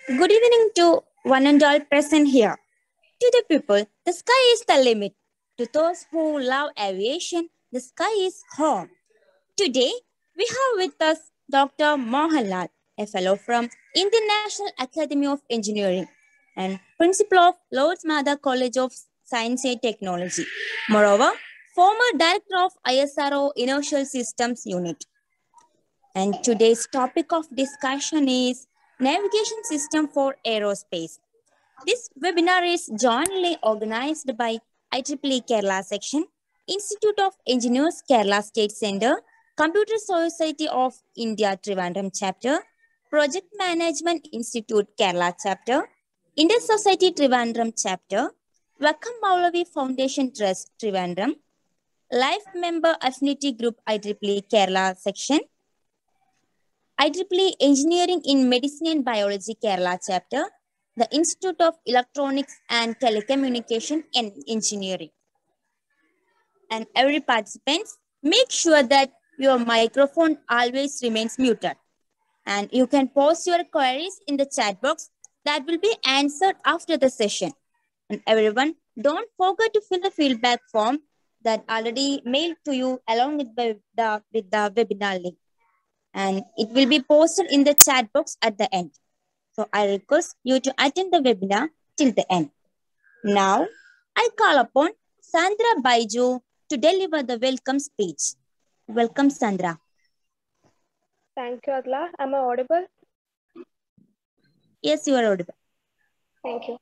Good evening to one and all present here. To the people, the sky is the limit. To those who love aviation, the sky is home. Today, we have with us Dr. Mohanlal, a fellow from Indian National Academy of Engineering and principal of Lord's Mother College of Science and Technology. Moreover, former director of ISRO Inertial Systems Unit. And today's topic of discussion is navigation system for aerospace. This webinar is jointly organized by IEEE Kerala section, Institute of Engineers Kerala State Center, Computer Society of India Trivandrum chapter, Project Management Institute Kerala chapter, Indian Society Trivandrum chapter, Vakam Maulavi Foundation Trust Trivandrum, Life Member Affinity Group IEEE Kerala section, IEEE Engineering in Medicine and Biology Kerala chapter, the Institute of Electronics and Telecommunication and Engineering. And every participant, make sure that your microphone always remains muted. And you can post your queries in the chat box that will be answered after the session. And everyone, don't forget to fill the feedback form that already mailed to you along with the webinar link. And it will be posted in the chat box at the end. So I request you to attend the webinar till the end. Now, I call upon Sandra Baiju to deliver the welcome speech. Welcome, Sandra. Thank you, Adla. Am I audible? Yes, you are audible. Thank you.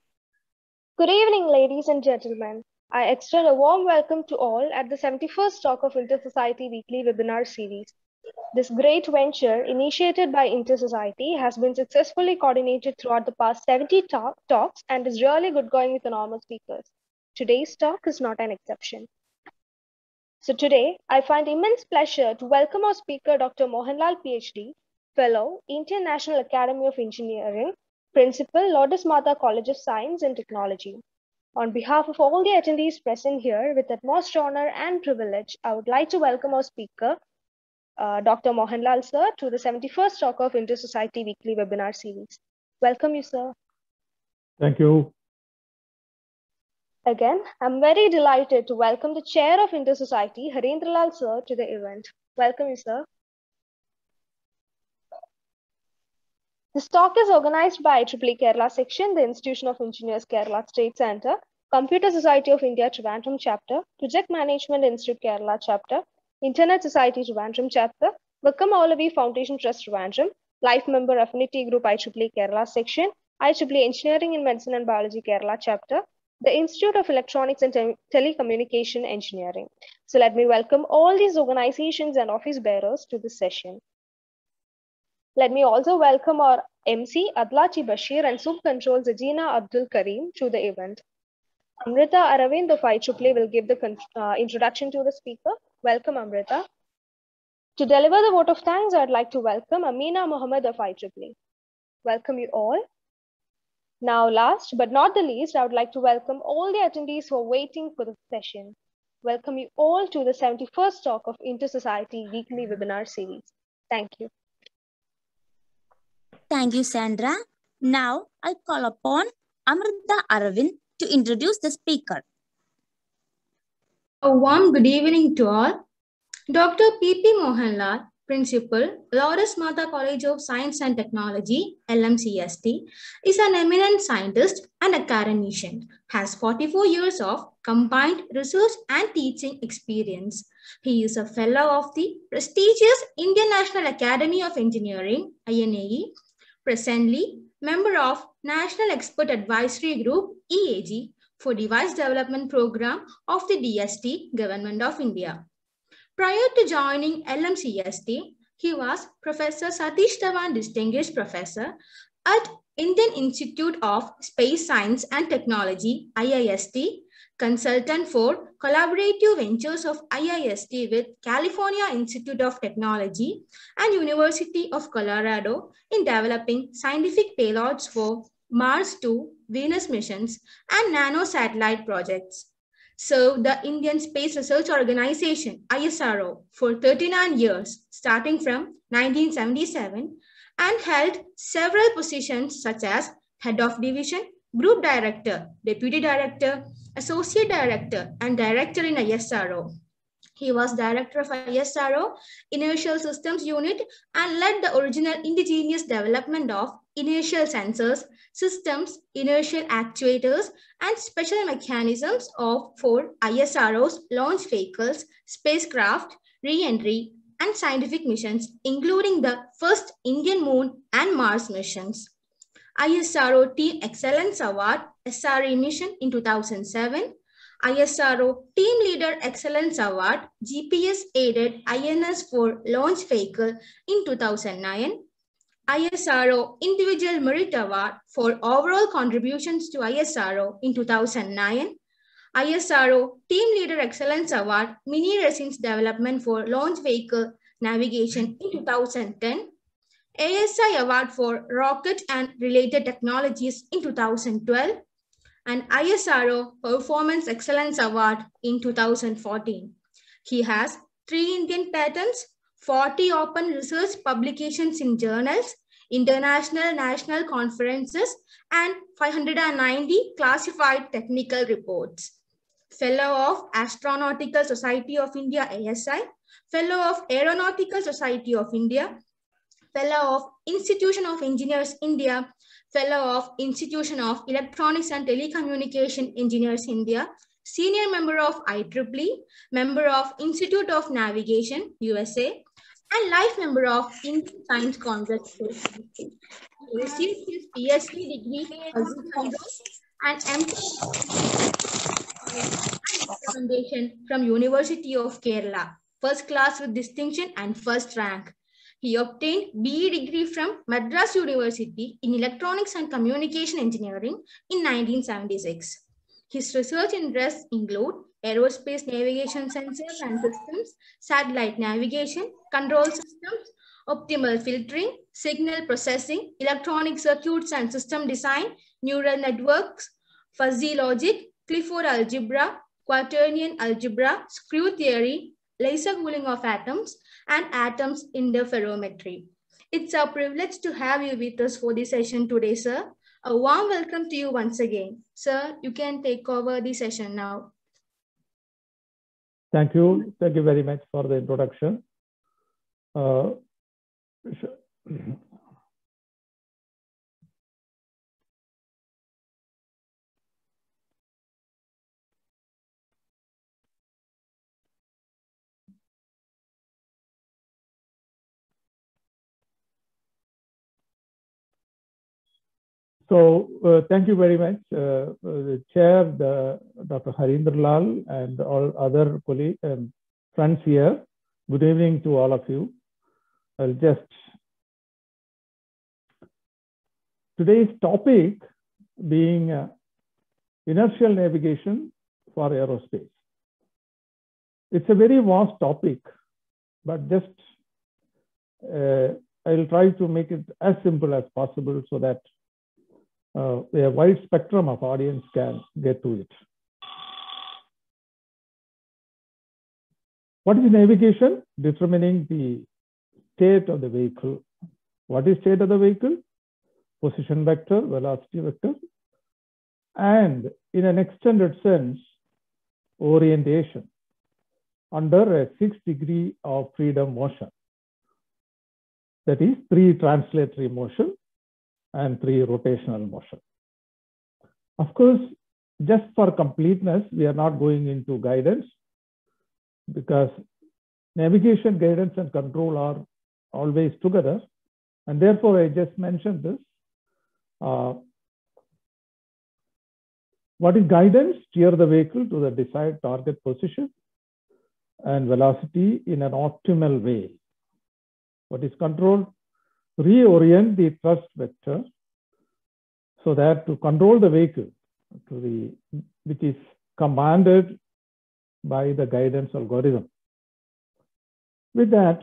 Good evening, ladies and gentlemen. I extend a warm welcome to all at the 71st Talk of Inter-Society Weekly Webinar Series. This great venture, initiated by Inter-Society, has been successfully coordinated throughout the past 70 talks and is really good going with the normal speakers. Today's talk is not an exception. So today, I find immense pleasure to welcome our speaker, Dr. Mohanlal, PhD, Fellow, Indian National Academy of Engineering, Principal, Lourdes Mata College of Science and Technology. On behalf of all the attendees present here, with utmost honor and privilege, I would like to welcome our speaker, Dr. Mohanlal, sir, to the 71st Talk of Inter-Society Weekly Webinar Series. Welcome you, sir. Thank you. Again, I'm very delighted to welcome the Chair of Inter-Society, Harendralal, sir, to the event. Welcome you, sir. This talk is organized by IEEE Kerala section, the Institution of Engineers Kerala State Center, Computer Society of India Trivandrum chapter, Project Management Institute Kerala chapter, Internet Society Trivandrum chapter, Vakam Maulavi Foundation Trust Trivandrum, Life Member Affinity Group IEEE Kerala section, IEEE Engineering in Medicine and Biology Kerala chapter, the Institute of Electronics and Telecommunication Engineering. So let me welcome all these organizations and office bearers to this session. Let me also welcome our MC, Adlachi Bashir, and Sub Control Zajina Abdul Karim to the event. Amrita Aravind of IEEE will give the introduction to the speaker. Welcome, Amrita. To deliver the vote of thanks, I'd like to welcome Amina Mohammed of IEEE. Welcome you all. Now, last but not the least, I would like to welcome all the attendees who are waiting for the session. Welcome you all to the 71st Talk of Inter-Society Weekly Webinar Series. Thank you. Thank you, Sandra. Now, I call upon Amrita Aravind to introduce the speaker. A warm good evening to all. Dr. P.P. Mohanlal, Principal, Lourdes Mata College of Science and Technology, LMCST, is an eminent scientist and academician, has 44 years of combined research and teaching experience. He is a fellow of the prestigious Indian National Academy of Engineering, INAE, presently member of National Expert Advisory Group, EAG, for Device Development Program of the DST, Government of India. Prior to joining LMCST, he was Professor Satish Dhawan Distinguished Professor at Indian Institute of Space Science and Technology, IIST, consultant for collaborative ventures of IIST with California Institute of Technology and University of Colorado in developing scientific payloads for Mars 2, Venus missions, and nano-satellite projects. Served the Indian Space Research Organization, ISRO, for 39 years, starting from 1977, and held several positions such as Head of Division, Group Director, Deputy Director, Associate Director, and Director in ISRO. He was Director of ISRO Inertial Systems Unit and led the original indigenous development of inertial sensors, systems, inertial actuators, and special mechanisms for ISRO's launch vehicles, spacecraft, re-entry, and scientific missions, including the first Indian Moon and Mars missions. ISRO Team Excellence Award, SRE mission in 2007, ISRO Team Leader Excellence Award, GPS Aided INS-4 Launch Vehicle in 2009, ISRO Individual Merit Award for overall contributions to ISRO in 2009, ISRO Team Leader Excellence Award, Mini Resins Development for Launch Vehicle Navigation in 2010, ASI Award for Rocket and Related Technologies in 2012, and ISRO Performance Excellence Award in 2014. He has 3 Indian patents, 40 open research publications in journals, international national conferences, and 590 classified technical reports. Fellow of Astronautical Society of India, ASI, Fellow of Aeronautical Society of India, Fellow of Institution of Engineers India, Fellow of Institution of Electronics and Telecommunication Engineers India, Senior Member of IEEE, Member of Institute of Navigation, USA, and Life Member of Indian Science Congress. He received his PhD degree and recommendation from University of Kerala, first class with distinction and first rank. He obtained BE degree from Madras University in Electronics and Communication Engineering in 1976. His research interests include aerospace navigation sensors and systems, satellite navigation, control systems, optimal filtering, signal processing, electronic circuits and system design, neural networks, fuzzy logic, Clifford algebra, quaternion algebra, screw theory, laser cooling of atoms, and atoms interferometry. It's a privilege to have you with us for this session today, sir. A warm welcome to you once again. Sir, you can take over the session now. Thank you. Thank you very much for the introduction. So thank you very much, the chair, Dr. Harinder Lal, and all other colleagues and friends here. Good evening to all of you. I'll just today's topic being inertial navigation for aerospace. It's a very vast topic, but just I'll try to make it as simple as possible so that a wide spectrum of audience can get to it. What is navigation? Determining the state of the vehicle. What is state of the vehicle? Position vector, velocity vector, and in an extended sense, orientation under a fixed degree of freedom motion. That is 3 translatory motion and 3 rotational motion. Of course, just for completeness, we are not going into guidance because navigation, guidance, and control are always together. And therefore, I just mentioned this. What is guidance? Steer the vehicle to the desired target position and velocity in an optimal way. What is control? Reorient the thrust vector so that to control the vehicle to the which is commanded by the guidance algorithm. With that,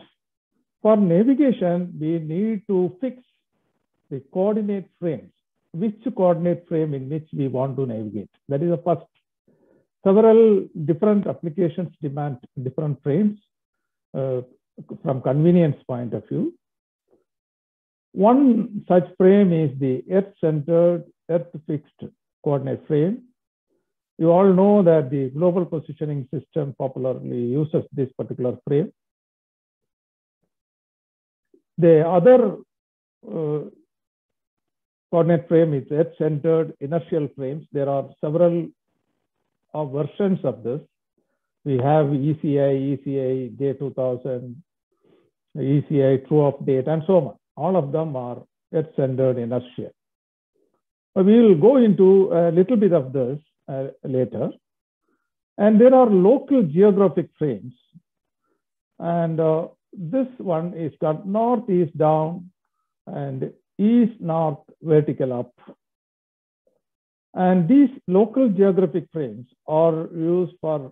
for navigation, we need to fix the coordinate frames. Which coordinate frame in which we want to navigate? That is the first. Several different applications demand different frames from convenience point of view. One such frame is the Earth-centered, Earth-fixed coordinate frame. You all know that the Global Positioning System popularly uses this particular frame. The other coordinate frame is Earth-centered inertial frames. There are several versions of this. We have ECI, J2000, ECI, true update, and so on. All of them are Earth-centered inertia. We will go into a little bit of this later. And there are local geographic frames. And this one is got northeast down and east-north vertical up. And these local geographic frames are used for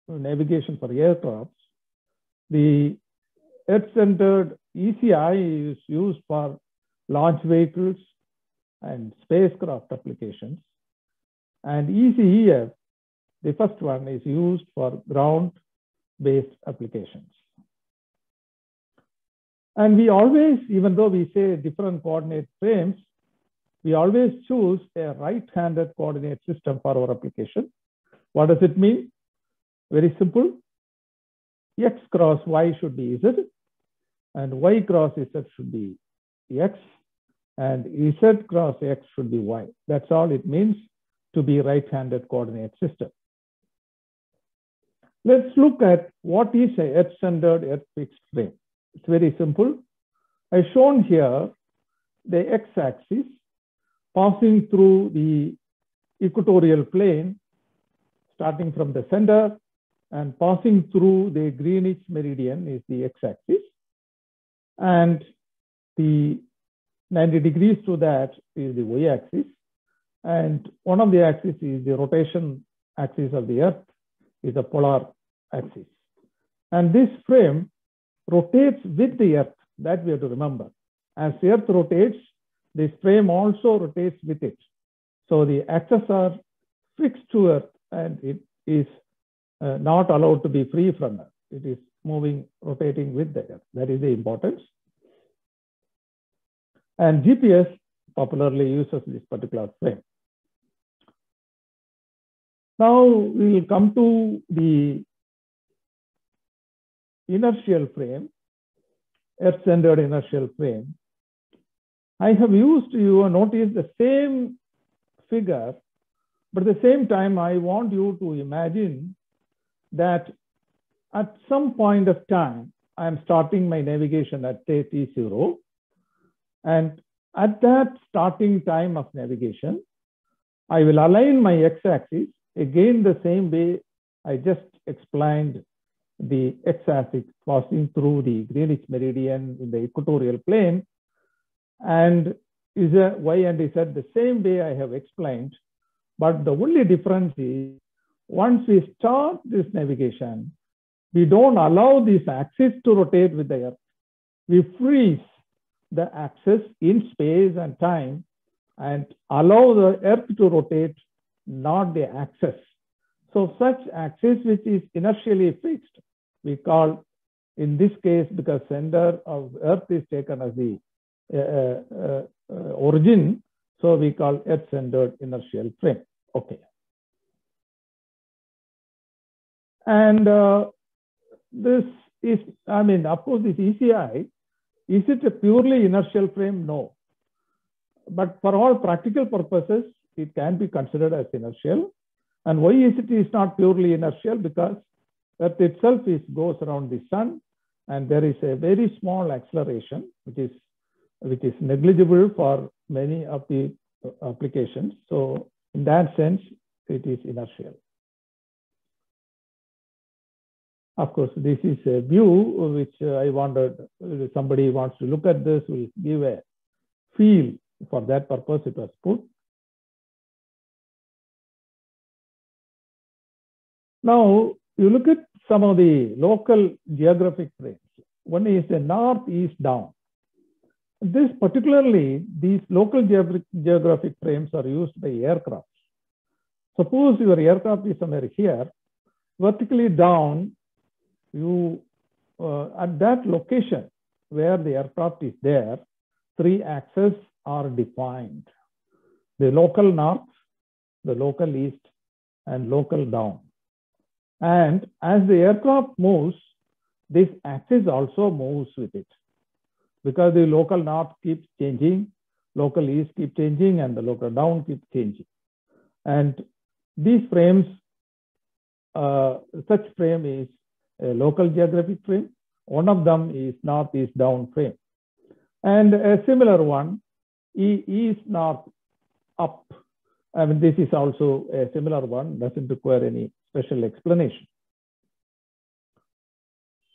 navigation for aircrafts. The Earth-centered ECI is used for launch vehicles and spacecraft applications. And ECEF, the first one, is used for ground-based applications. And we always, even though we say different coordinate frames, we always choose a right-handed coordinate system for our application. What does it mean? Very simple. X cross Y should be Z, and Y cross Z should be X, and Z cross X should be Y. That's all it means to be right-handed coordinate system. Let's look at what is a Earth-centered, Earth-fixed frame. It's very simple. I've shown here the X-axis passing through the equatorial plane, starting from the center and passing through the Greenwich meridian is the X-axis. And the 90 degrees to that is the Y-axis. And one of the axes is the rotation axis of the Earth, is the polar axis. And this frame rotates with the Earth. That we have to remember. As the Earth rotates, this frame also rotates with it. So the axes are fixed to Earth, and it is not allowed to be free from Earth. It is moving, rotating with the Earth. That is the importance. And GPS popularly uses this particular frame. Now we will come to the inertial frame, Earth-centered inertial frame. I have used, you notice the same figure, but at the same time, I want you to imagine that at some point of time, I am starting my navigation at say T0. And at that starting time of navigation, I will align my X-axis again the same way I just explained the X-axis passing through the Greenwich meridian in the equatorial plane, and is a Y and Z the same way I have explained. But the only difference is once we start this navigation, we don't allow this axis to rotate with the Earth. We freeze the axis in space and time and allow the Earth to rotate, not the axis. So such axis which is inertially fixed, we call, in this case, because center of Earth is taken as the origin, so we call Earth-centered inertial frame. Okay. And this is, I mean, of course, this ECI, is it a purely inertial frame? No. But for all practical purposes, it can be considered as inertial. And why is it not purely inertial? Because Earth itself goes around the sun, and there is a very small acceleration, which is negligible for many of the applications. So in that sense, it is inertial. Of course, this is a view which I wondered, if somebody wants to look at this, will give a feel. For that purpose, it was put. Now, you look at some of the local geographic frames. One is the northeast down. This particularly, these local geographic frames are used by aircraft. Suppose your aircraft is somewhere here, vertically down, you at that location where the aircraft is there, three axes are defined: the local north, the local east, and local down. And as the aircraft moves, this axis also moves with it, because the local north keeps changing, local east keeps changing, and the local down keeps changing. And these frames, such frame is a local geographic frame. One of them is north-east down frame. And a similar one, east north up. I mean, this is also a similar one, doesn't require any special explanation.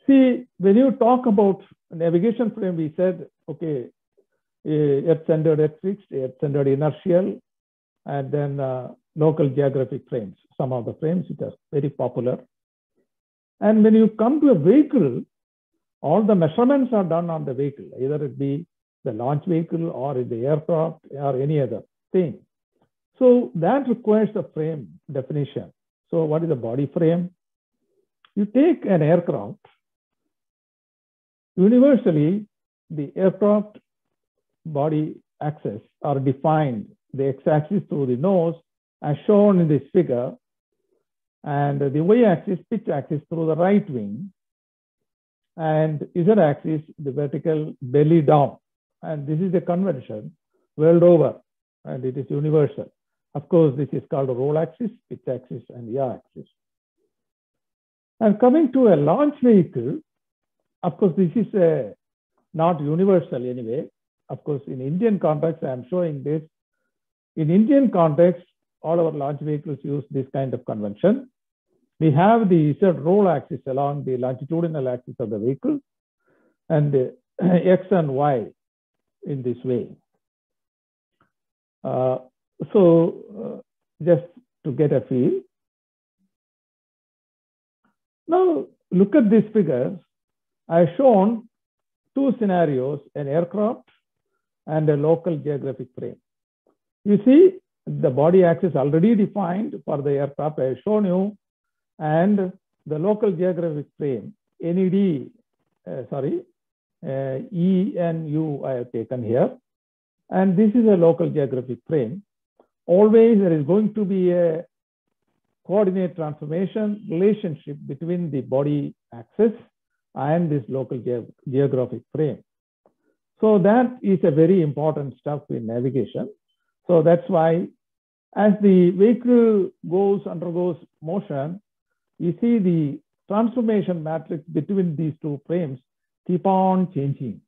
See, when you talk about navigation frame, we said, okay, earth-centered, earth-fixed, earth-centered inertial, and then local geographic frames, some of the frames which are very popular. And when you come to a vehicle, all the measurements are done on the vehicle, either it be the launch vehicle or in the aircraft or any other thing. So that requires a frame definition. So what is the body frame? You take an aircraft, universally the aircraft body axis are defined, the x-axis through the nose as shown in this figure, and the y-axis, pitch axis through the right wing, and z-axis, the vertical belly down. And this is the convention world over, and it is universal. Of course, this is called a roll axis, pitch axis, and yaw axis. And coming to a launch vehicle, of course, this is not universal anyway. Of course, in Indian context, I am showing this. In Indian context, all our launch vehicles use this kind of convention. We have the Z roll axis along the longitudinal axis of the vehicle, and the X and Y in this way. Just to get a feel. Now, look at this figure. I've shown two scenarios, an aircraft and a local geographic frame. You see, the body axis already defined for the aircraft, I have shown you, and the local geographic frame, ENU I have taken here. And this is a local geographic frame. Always there is going to be a coordinate transformation relationship between the body axis and this local geographic frame. So that is a very important stuff in navigation. So that's why as the vehicle undergoes motion, you see the transformation matrix between these two frames keep on changing.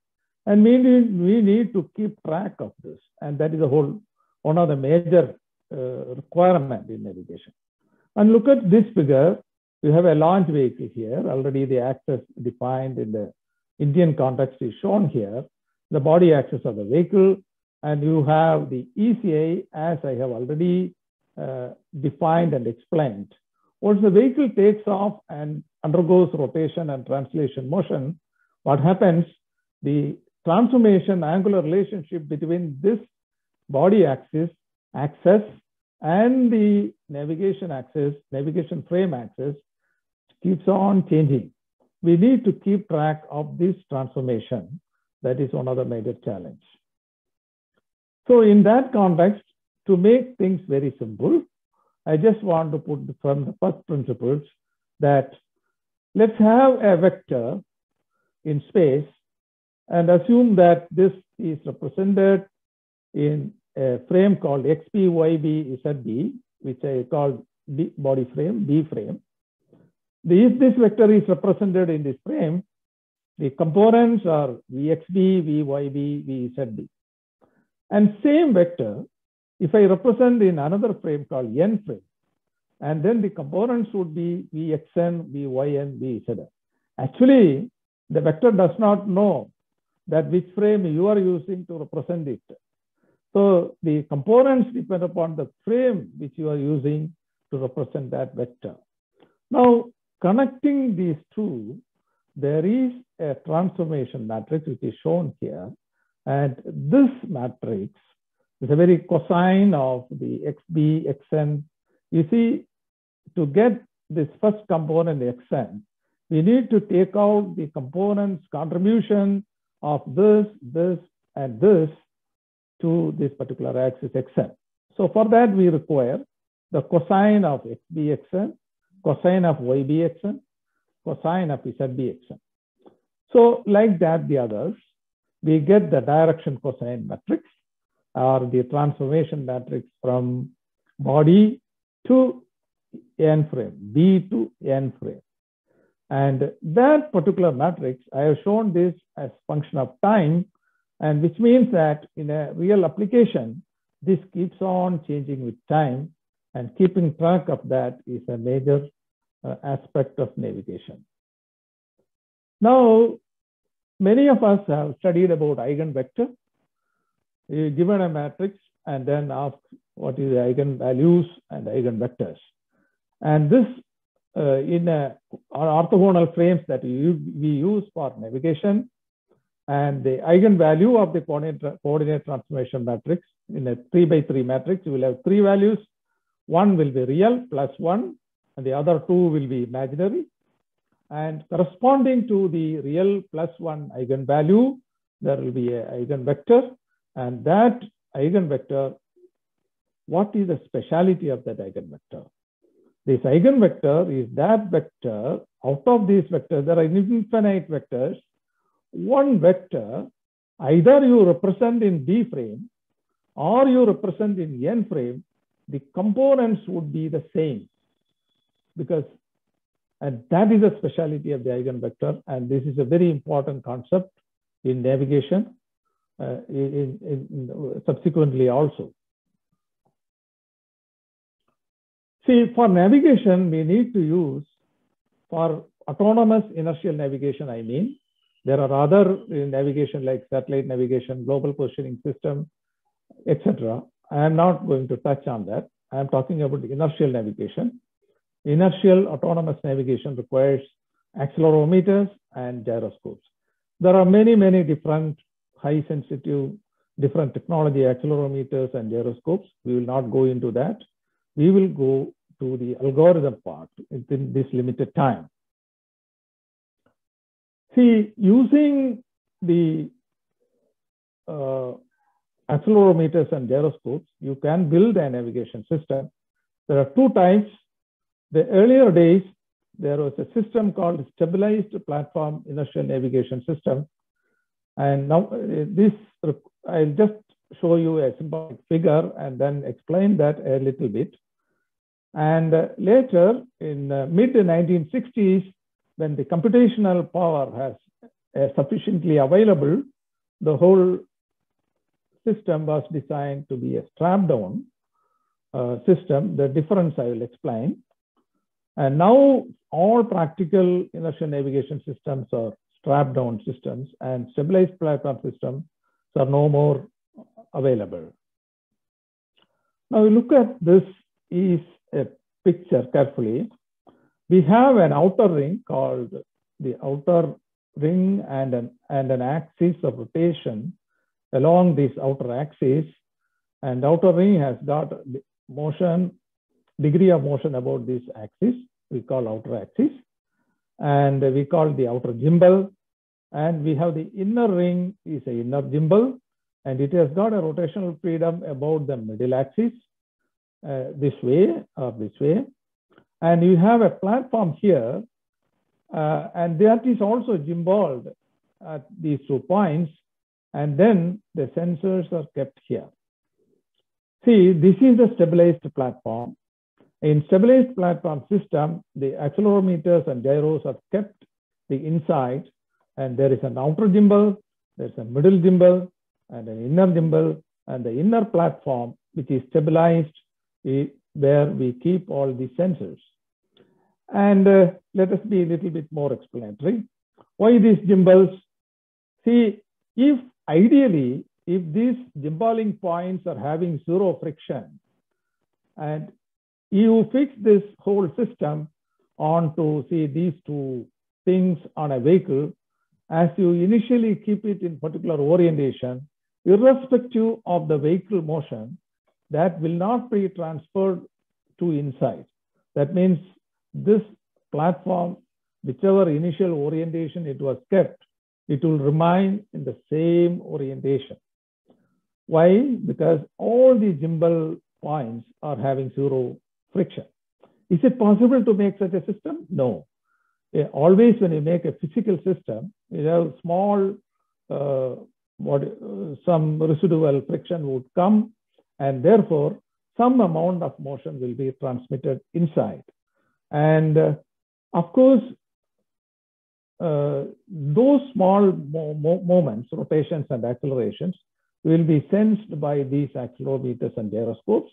And we need to keep track of this. And that is one of the major requirements in navigation. And look at this figure. You have a launch vehicle here. Already the axis defined in the Indian context is shown here. The body axis of the vehicle. And you have the ECA, as I have already defined and explained. Once the vehicle takes off and undergoes rotation and translation motion, what happens? The transformation angular relationship between this body axis and the navigation frame axis keeps on changing. We need to keep track of this transformation. That is one of the major challenges. So in that context, to make things very simple, I just want to put from the first principles that let's have a vector in space and assume that this is represented in a frame called XB, YB, ZB, which I call body frame, B frame. If this vector is represented in this frame, the components are VXB, VYB, VZB. And same vector, if I represent in another frame called N frame, and then the components would be VXN, VYN, VZN. Actually, the vector does not know that which frame you are using to represent it. So the components depend upon the frame which you are using to represent that vector. Now, connecting these two, there is a transformation matrix which is shown here. And this matrix is a very cosine of the XB, XN. You see, to get this first component XN, we need to take out the components contribution of this, and this to this particular axis xn. So for that, we require the cosine of xbxn, cosine of ybxn, cosine of zbxn. So like that, the others, we get the direction cosine matrix or the transformation matrix from body to n frame, B to n frame. And that particular matrix, I have shown this as function of time, and which means that in a real application, this keeps on changing with time, and keeping track of that is a major aspect of navigation. Now, many of us have studied about eigenvector. You're given a matrix and then ask what is the eigenvalues and eigenvectors. And this are orthogonal frames that we use for navigation. And the eigenvalue of the coordinate transformation matrix in a 3 by 3 matrix, you will have 3 values. One will be real, +1, and the other 2 will be imaginary. And corresponding to the real +1 eigenvalue, there will be an eigenvector. And that eigenvector, what is the speciality of that eigenvector? This eigenvector is that vector, out of these vectors, there are infinite vectors. One vector, either you represent in B frame or you represent in N frame, the components would be the same. And that is the speciality of the eigenvector. And this is a very important concept in navigation, subsequently also. See, for navigation, we need to use, for autonomous inertial navigation, I mean, there are other navigation like satellite navigation, global positioning system, etc. I am not going to touch on that. I am talking about inertial navigation. Inertial autonomous navigation requires accelerometers and gyroscopes. There are many, many different high sensitive, different technology accelerometers and gyroscopes. We will not go into that. We will go to the algorithm part in this limited time. See, using the accelerometers and gyroscopes, you can build a navigation system. There are 2 types. The earlier days, there was a system called stabilized platform inertial navigation system. And now I'll just show you a symbolic figure and then explain that a little bit. And later in mid 1960s, when the computational power has sufficiently available, the whole system was designed to be a strap-down system. The difference I will explain. And now all practical inertial navigation systems are strap-down systems, and stabilized platform systems are no more available. Now we look at this is a picture carefully. We have an outer ring called the outer ring and an axis of rotation along this outer axis. And outer ring has got motion, degree of motion about this axis, we call outer axis. And we call the outer gimbal. And we have the inner ring is a inner gimbal, and it has got a rotational freedom about the middle axis, this way or this way. And you have a platform here, and that is also gimbaled at these 2 points, and then the sensors are kept here. See, this is the stabilized platform. In stabilized platform system, the accelerometers and gyros are kept the inside, and there is an outer gimbal, there's a middle gimbal, and an inner gimbal, and the inner platform, which is stabilized, where we keep all the sensors. And let us be a little bit more explanatory. Why these gimbals? See, if ideally, if these gimbaling points are having 0 friction, and you fix this whole system onto, see, these 2 things on a vehicle, as you initially keep it in particular orientation, irrespective of the vehicle motion, that will not be transferred to inside. That means this platform, whichever initial orientation it was kept, it will remain in the same orientation. Why? Because all the gimbal points are having zero friction. Is it possible to make such a system? No. Always when you make a physical system, you have small, some residual friction would come, and therefore some amount of motion will be transmitted inside. And of course, those small moments, rotations and accelerations, will be sensed by these accelerometers and gyroscopes,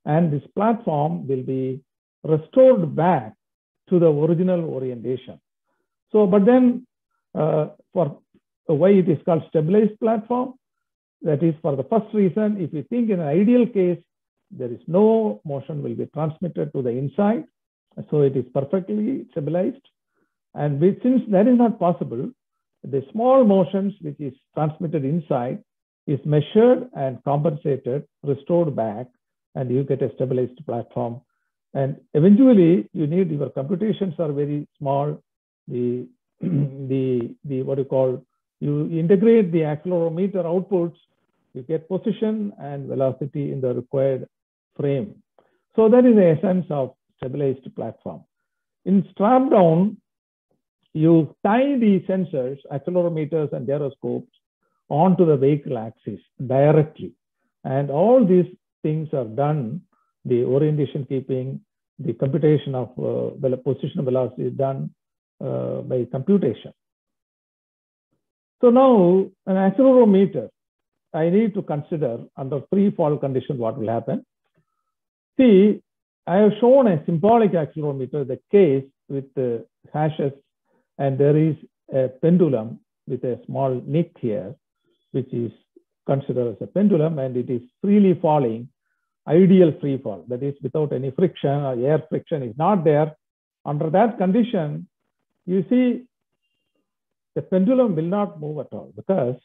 and this platform will be restored back to the original orientation. So, but then for why it is called stabilized platform, that is for the first reason, if you think in an ideal case, there is no motion will be transmitted to the inside. So it is perfectly stabilized. And since that is not possible, the small motions which is transmitted inside is measured and compensated, restored back, and you get a stabilized platform. And eventually you need, your computations are very small. The what you call, you integrate the accelerometer outputs, you get position and velocity in the required frame. So that is the essence of stabilized platform. In strap down, you tie the sensors, accelerometers and gyroscopes onto the vehicle axis directly. And all these things are done, the orientation keeping, the computation of position velocity is done by computation. So now an accelerometer, I need to consider under free fall condition what will happen. See, I have shown a symbolic accelerometer, the case with the hashes, and there is a pendulum with a small nick here, which is considered as a pendulum, and it is freely falling, ideal free fall, that is without any friction or air friction is not there. Under that condition, you see the pendulum will not move at all, because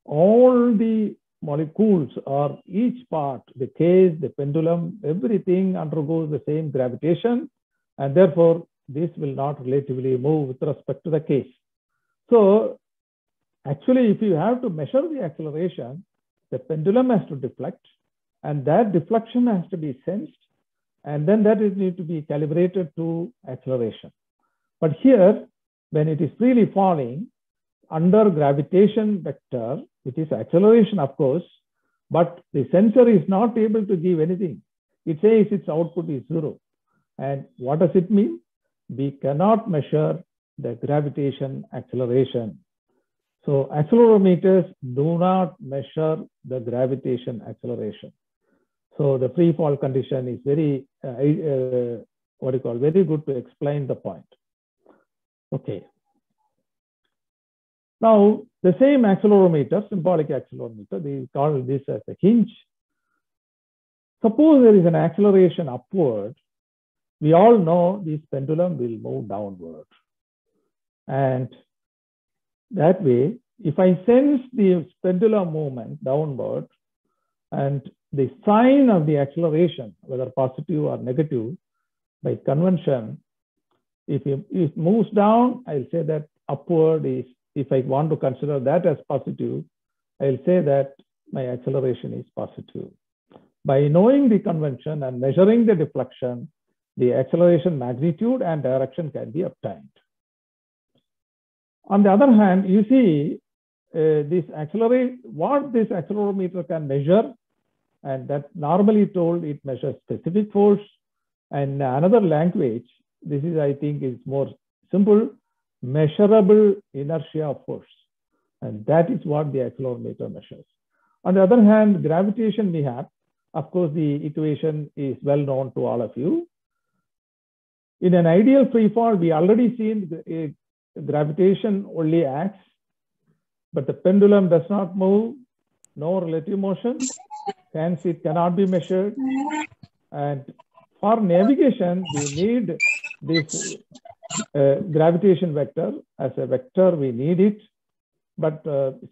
all the molecules or each part, the case, the pendulum, everything undergoes the same gravitation, and therefore this will not relatively move with respect to the case. So actually, if you have to measure the acceleration, the pendulum has to deflect, and that deflection has to be sensed, and then that is need to be calibrated to acceleration. But here, when it is freely falling under gravitation vector, which is acceleration, of course, but the sensor is not able to give anything. It says its output is zero. And what does it mean? We cannot measure the gravitation acceleration. So accelerometers do not measure the gravitation acceleration. So the free fall condition is very, very good to explain the point. Okay. Now, the same accelerometer, symbolic accelerometer, they call this as a hinge. Suppose there is an acceleration upward, we all know this pendulum will move downward. And that way, if I sense the pendulum movement downward, and the sign of the acceleration, whether positive or negative, by convention, if it moves down, I'll say that upward is, if I want to consider that as positive, I'll say that my acceleration is positive. By knowing the convention and measuring the deflection, the acceleration magnitude and direction can be obtained. On the other hand, you see what this accelerometer can measure, and that normally told it measures specific force. And another language, this is, I think, is more simple, measurable inertia of force. And that is what the accelerometer measures. On the other hand, gravitation we have, of course, the equation is well known to all of you. In an ideal free fall, we already seen gravitation only acts, but the pendulum does not move, no relative motion, hence it cannot be measured. And for navigation, we need this gravitation vector. As a vector, we need it. But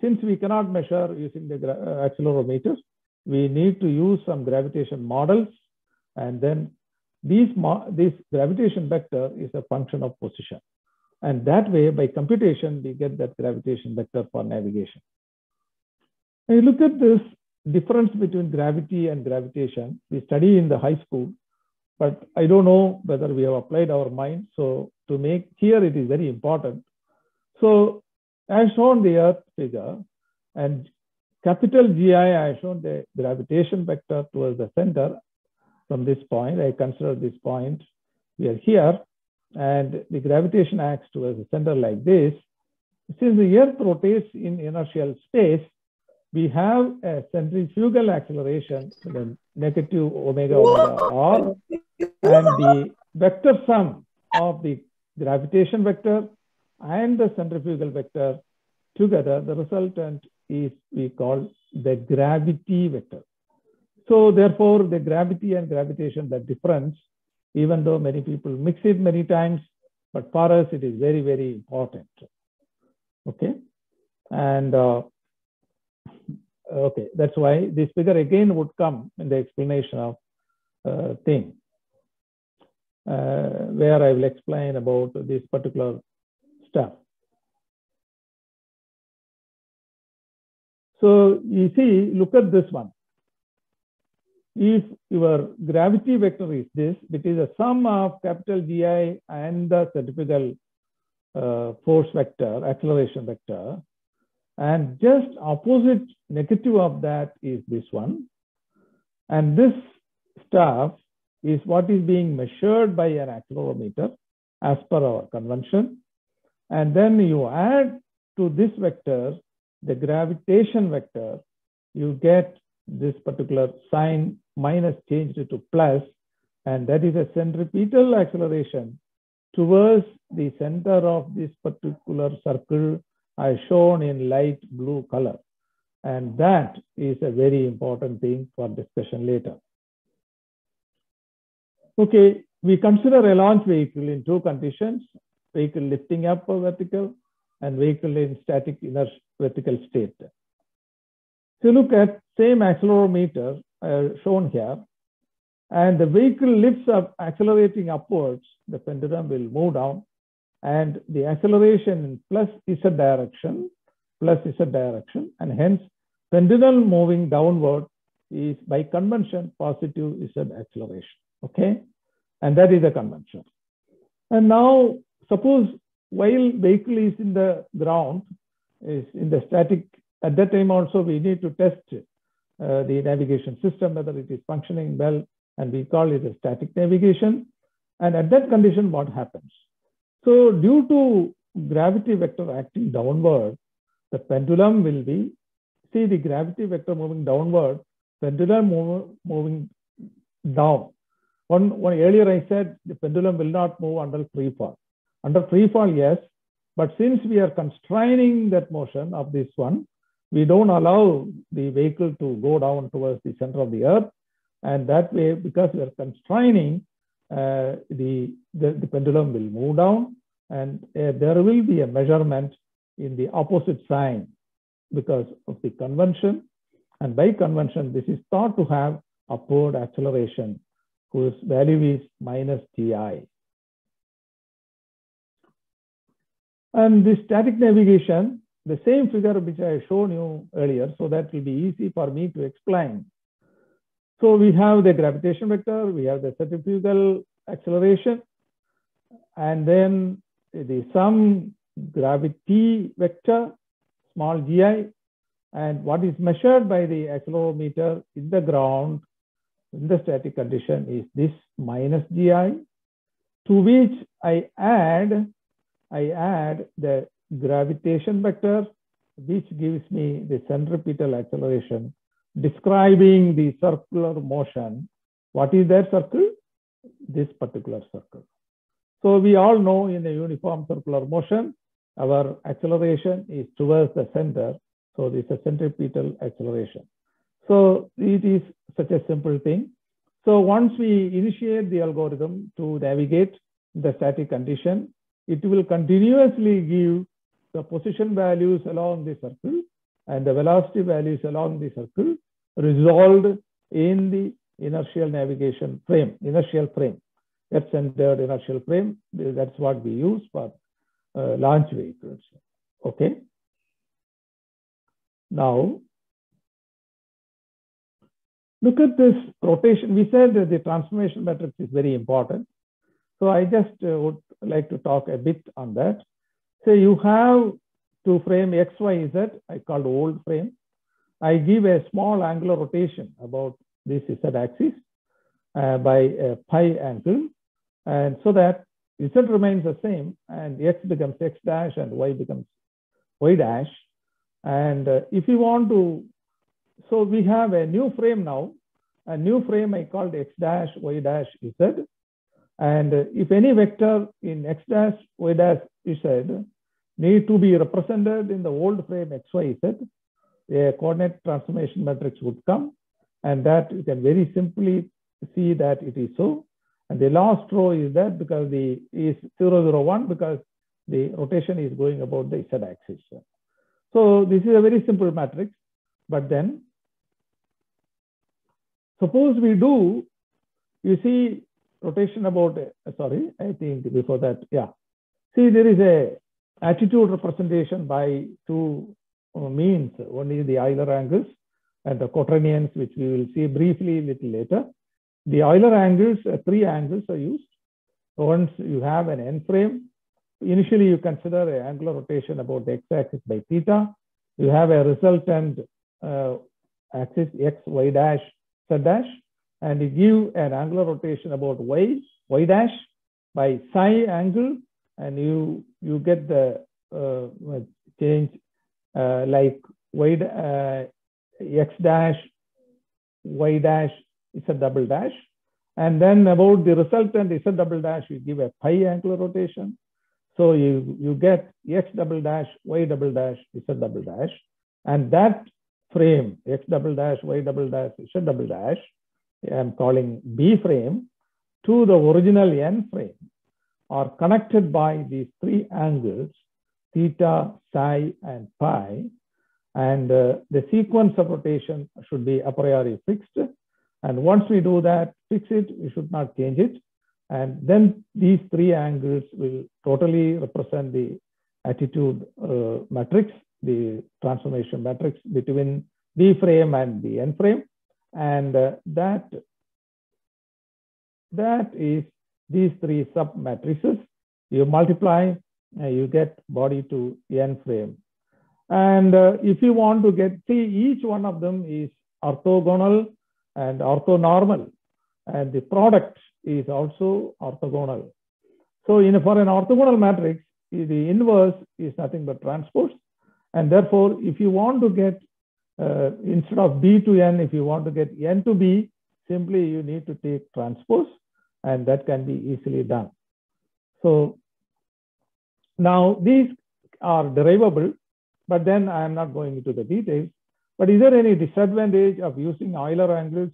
since we cannot measure using the accelerometers, we need to use some gravitation models. And then this gravitation vector is a function of position. And that way, by computation, we get that gravitation vector for navigation. When you look at this difference between gravity and gravitation we study in the high school, but I don't know whether we have applied our mind. So to make here, it is very important. So I have shown the Earth figure, and capital GI, I have shown the gravitation vector towards the center. From this point, I consider this point, we are here, and the gravitation acts towards the center like this. Since the Earth rotates in inertial space, we have a centrifugal acceleration, negative omega r, and the vector sum of the gravitation vector and the centrifugal vector together, the resultant is we call the gravity vector. So therefore, the gravity and gravitation, the difference, even though many people mix it many times, but for us it is very, very important. Okay, and okay, that's why this figure again would come in the explanation of thing, where I will explain about this particular stuff. So you see, look at this one. If your gravity vector is this, it is a sum of capital GI and the centrifugal force vector, acceleration vector, and just opposite negative of that is this one. And this stuff is what is being measured by an accelerometer as per our convention. And then you add to this vector the gravitation vector, you get this particular sign minus changed to plus, and that is a centripetal acceleration towards the center of this particular circle as shown in light blue color. And that is a very important thing for discussion later. Okay, we consider a launch vehicle in two conditions: vehicle lifting up or vertical and vehicle in static inert vertical state. So look at same accelerometer shown here, and the vehicle lifts up, accelerating upwards, the pendulum will move down, and the acceleration in plus Z direction, and hence pendulum moving downward is by convention positive Z acceleration. Okay, and that is the convention. And now suppose while vehicle is in the ground, is in the static, at that time also we need to test the navigation system, whether it is functioning well, and we call it a static navigation. And at that condition, what happens? So due to gravity vector acting downward, the pendulum will be, see the gravity vector moving downward, pendulum moving down. One earlier I said the pendulum will not move under free fall. Under free fall, yes, but since we are constraining that motion of this one, we don't allow the vehicle to go down towards the center of the earth. And that way, because we are constraining, the pendulum will move down, and there will be a measurement in the opposite sign because of the convention. And by convention, this is thought to have upward acceleration, whose value is minus GI. And the static navigation, the same figure which I have shown you earlier, so that will be easy for me to explain. So we have the gravitation vector, we have the centrifugal acceleration, and then the sum gravity vector, small gi, and what is measured by the accelerometer in the ground in the static condition is this minus gi, to which I add the gravitation vector, which gives me the centripetal acceleration describing the circular motion. What is that circle? This particular circle. So we all know in a uniform circular motion, our acceleration is towards the center. So this is a centripetal acceleration. So it is such a simple thing. So once we initiate the algorithm to navigate the static condition, it will continuously give the position values along the circle and the velocity values along the circle resolved in the inertial navigation frame, inertial frame, Earth-centered inertial frame. That's what we use for launch vehicles. Okay. Now, Look at this rotation. We said that the transformation matrix is very important. So I just would like to talk a bit on that. So you have to frame X, Y, Z, I called old frame. I give a small angular rotation about this Z axis by a pi angle, and so that Z remains the same and X becomes X dash and Y becomes Y dash. And if you want to, so we have a new frame now, a new frame I called X dash, Y dash, Z. And if any vector in X dash, Y dash, Z need to be represented in the old frame X, Y, Z, a coordinate transformation matrix would come, and that you can very simply see that it is so. And the last row is that because the is 0, 0, 1 because the rotation is going about the Z axis. So this is a very simple matrix, but then suppose we do, you see rotation about, sorry, I think before that, yeah. See, there is a attitude representation by two means. One is the Euler angles and the quaternions, which we will see briefly a little later. The Euler angles, three angles are used. Once you have an N frame, initially you consider an angular rotation about the x-axis by theta. You have a resultant axis x, y dash, z dash, and you give an angular rotation about y, y dash by psi angle, and you get the change like y x dash, y dash, z double dash, and then about the resultant z double dash, you give a pi angular rotation. So you get x double dash, y double dash, z double dash, and that frame x double dash, y double dash, z double dash, I'm calling B frame, to the original N frame are connected by these three angles, theta, psi, and pi, and the sequence of rotation should be a priori fixed. And once we do that, fix it, we should not change it. And then these three angles will totally represent the attitude matrix, the transformation matrix between B frame and the N frame. And that is these three sub matrices. You multiply, you get body to N frame. And if you want to get, see, each one of them is orthogonal and orthonormal, and the product is also orthogonal. So for an orthogonal matrix, the inverse is nothing but transpose. And therefore, if you want to get, instead of B to N, if you want to get N to B, simply you need to take transpose, and that can be easily done. So now these are derivable, but then I am not going into the details. But is there any disadvantage of using Euler angles,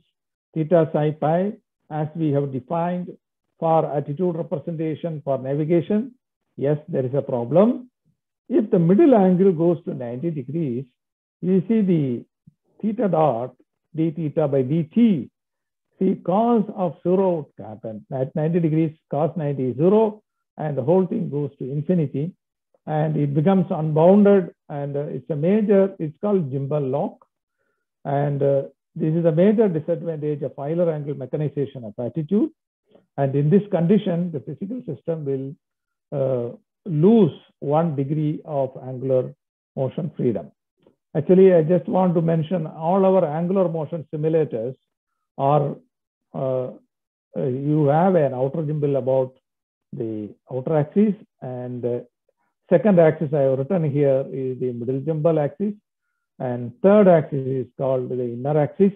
theta, psi, pi, as we have defined for attitude representation for navigation? Yes, there is a problem. If the middle angle goes to 90 degrees, you see the theta dot d theta by dt. See, cos of 0 would happen. At 90 degrees, cos 90 is 0, and the whole thing goes to infinity, and it becomes unbounded, and it's a major, it's called gimbal lock. And this is a major disadvantage of Euler angle mechanization of attitude. And in this condition, the physical system will lose 1 degree of angular motion freedom. Actually, I just want to mention all our angular motion simulators are, you have an outer gimbal about the outer axis, and second axis I have written here is the middle gimbal axis, and third axis is called the inner axis.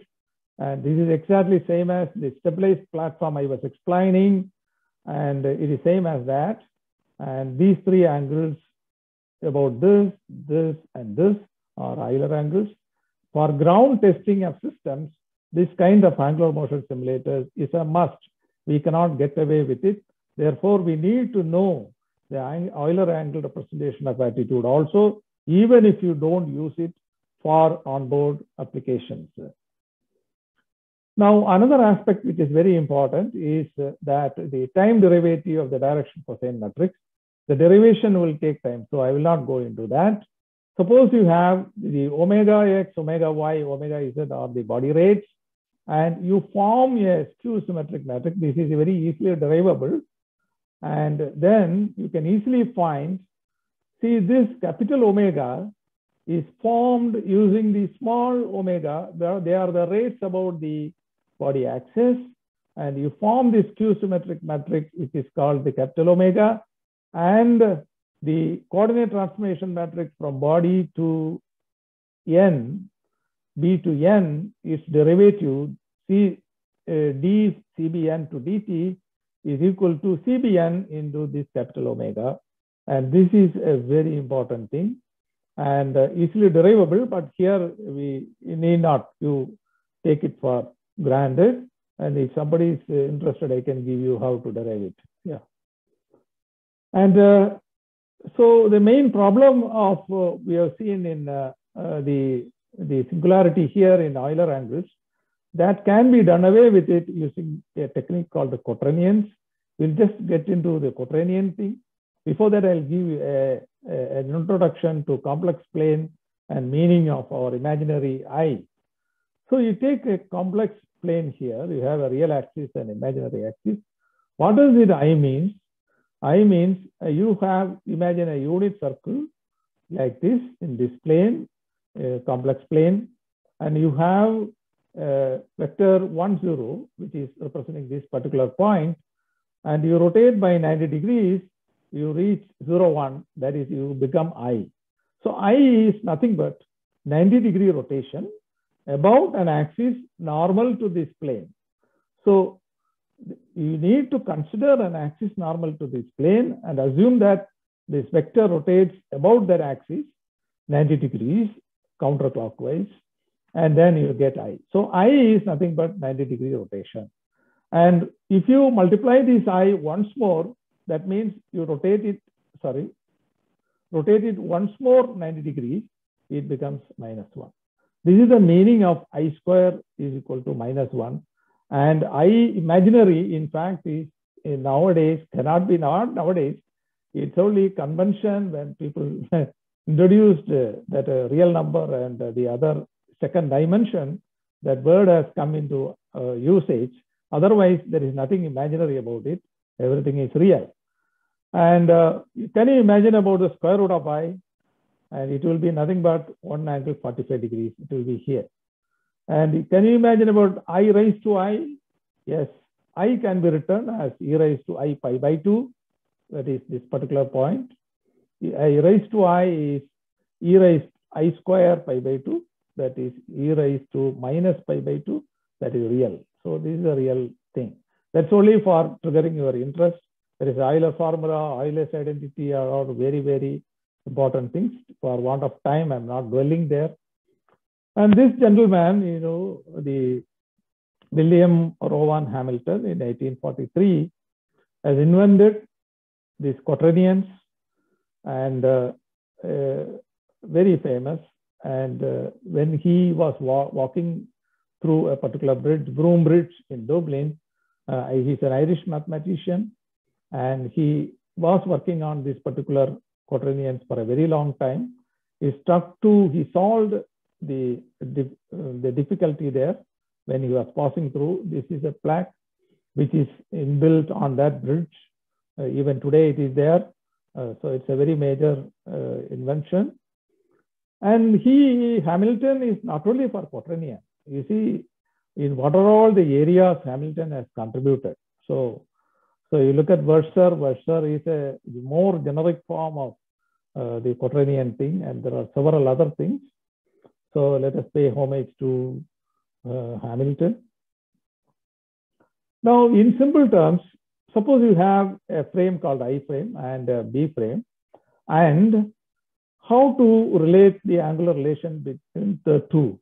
And this is exactly same as the stabilized platform I was explaining, and it is same as that. And these three angles about this, this, and this are Euler angles. For ground testing of systems, this kind of angular motion simulators is a must. We cannot get away with it. Therefore, we need to know the Euler angle representation of attitude also, even if you don't use it for onboard applications. Now, another aspect which is very important is that the time derivative of the direction cosine matrix, the derivation will take time. So I will not go into that. Suppose you have the omega x, omega y, omega z are the body rates, and you form a skew symmetric matrix. This is very easily derivable. And then you can easily find, see, this capital omega is formed using the small omega. They are the rates about the body axis. And you form this skew symmetric matrix, which is called the capital omega. And the coordinate transformation matrix from body to n, B to n, its derivative, d CBN to dt is equal to CBN into this capital omega. And this is a very important thing and easily derivable, but here we need not to take it for granted. And if somebody is interested, I can give you how to derive it. Yeah. And so the main problem of we have seen in the singularity here in Euler angles, that can be done away with it using a technique called the quaternions. We'll just get into the quaternion thing. Before that, I'll give you an introduction to complex plane and meaning of our imaginary I. So you take a complex plane here, you have a real axis and imaginary axis. What does it I means? I means you have, imagine a unit circle like this in this plane, complex plane, and you have vector 1, 0, which is representing this particular point, and you rotate by 90 degrees, you reach 0, 1, that is, you become I. So I is nothing but 90-degree rotation about an axis normal to this plane. So you need to consider an axis normal to this plane and assume that this vector rotates about that axis 90 degrees counterclockwise, and then you get I. So I is nothing but 90-degree rotation. And if you multiply this I once more, that means you rotate it once more 90 degrees, it becomes -1. This is the meaning of I square is equal to -1. And I imaginary, in fact, is nowadays, cannot be not nowadays. It's only convention when people introduced that a real number and the other second dimension, that word has come into usage. Otherwise, there is nothing imaginary about it. Everything is real. And can you imagine about the square root of I? And it will be nothing but 1 angle 45 degrees. It will be here. And can you imagine about I raised to I? Yes, I can be written as e raised to I pi by 2. That is this particular point. I raised to I is e raised I square pi by 2. That is e raised to minus pi by 2. That is real. So this is a real thing. That's only for triggering your interest. There is Euler formula, Euler's identity are all very, very important things. For want of time, I'm not dwelling there. And this gentleman, you know, the William Rowan Hamilton in 1843 has invented these quaternions, and very famous. And when he was walking through a particular bridge, Broom Bridge in Dublin, he's an Irish mathematician, and he was working on this particular quaternions for a very long time. He solved the difficulty there when he was passing through. This is a plaque which is inbuilt on that bridge. Even today it is there. So it's a very major invention. And Hamilton is not only for quaternion. You see, in what are all the areas Hamilton has contributed. So you look at Versor. Versor is a more generic form of the quaternion thing, and there are several other things. So let us pay homage to Hamilton. Now, in simple terms, suppose you have a frame called I frame and a B frame, and how to relate the angular relation between the two.